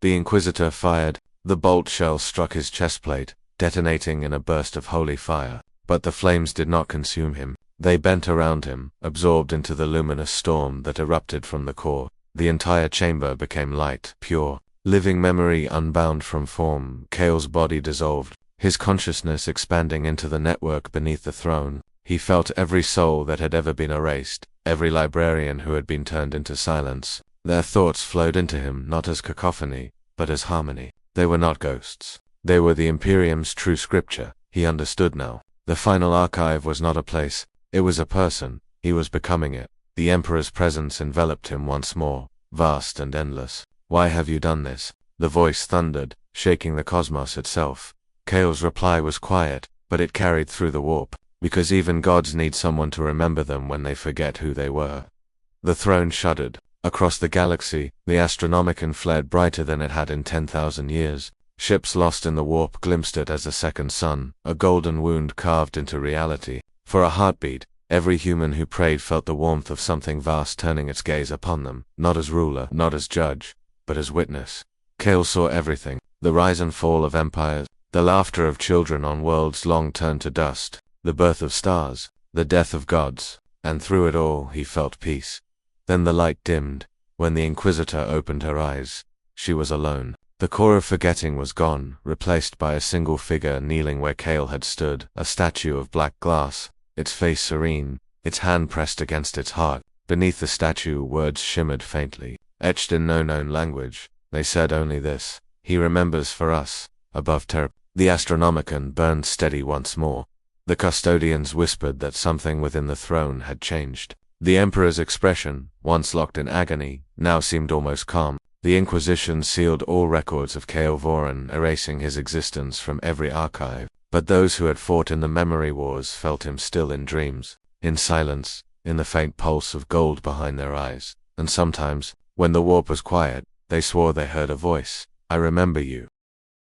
The Inquisitor fired. The bolt shell struck his chestplate, detonating in a burst of holy fire. But the flames did not consume him. They bent around him, absorbed into the luminous storm that erupted from the core. The entire chamber became light, pure, living memory unbound from form. Kale's body dissolved, his consciousness expanding into the network beneath the throne. He felt every soul that had ever been erased, every librarian who had been turned into silence. Their thoughts flowed into him not as cacophony, but as harmony. They were not ghosts. They were the Imperium's true scripture. He understood now. The final archive was not a place. It was a person. He was becoming it. The Emperor's presence enveloped him once more, vast and endless. Why have you done this? The voice thundered, shaking the cosmos itself. Kale's reply was quiet, but it carried through the warp. Because even gods need someone to remember them when they forget who they were. The throne shuddered. Across the galaxy, the Astronomicon flared brighter than it had in 10,000 years. Ships lost in the warp glimpsed it as a second sun, a golden wound carved into reality. For a heartbeat, every human who prayed felt the warmth of something vast turning its gaze upon them, not as ruler, not as judge, but as witness. Kale saw everything, the rise and fall of empires, the laughter of children on worlds long turned to dust, the birth of stars, the death of gods, and through it all he felt peace. Then the light dimmed. When the Inquisitor opened her eyes, she was alone. The core of forgetting was gone, replaced by a single figure kneeling where Kale had stood, a statue of black glass, its face serene, its hand pressed against its heart. Beneath the statue words shimmered faintly, etched in no known language. They said only this: he remembers for us, above terror. The Astronomicon burned steady once more. The custodians whispered that something within the throne had changed. The Emperor's expression, once locked in agony, now seemed almost calm. The Inquisition sealed all records of Kale Voran, erasing his existence from every archive. But those who had fought in the memory wars felt him still in dreams, in silence, in the faint pulse of gold behind their eyes. And sometimes, when the warp was quiet, they swore they heard a voice. I remember you.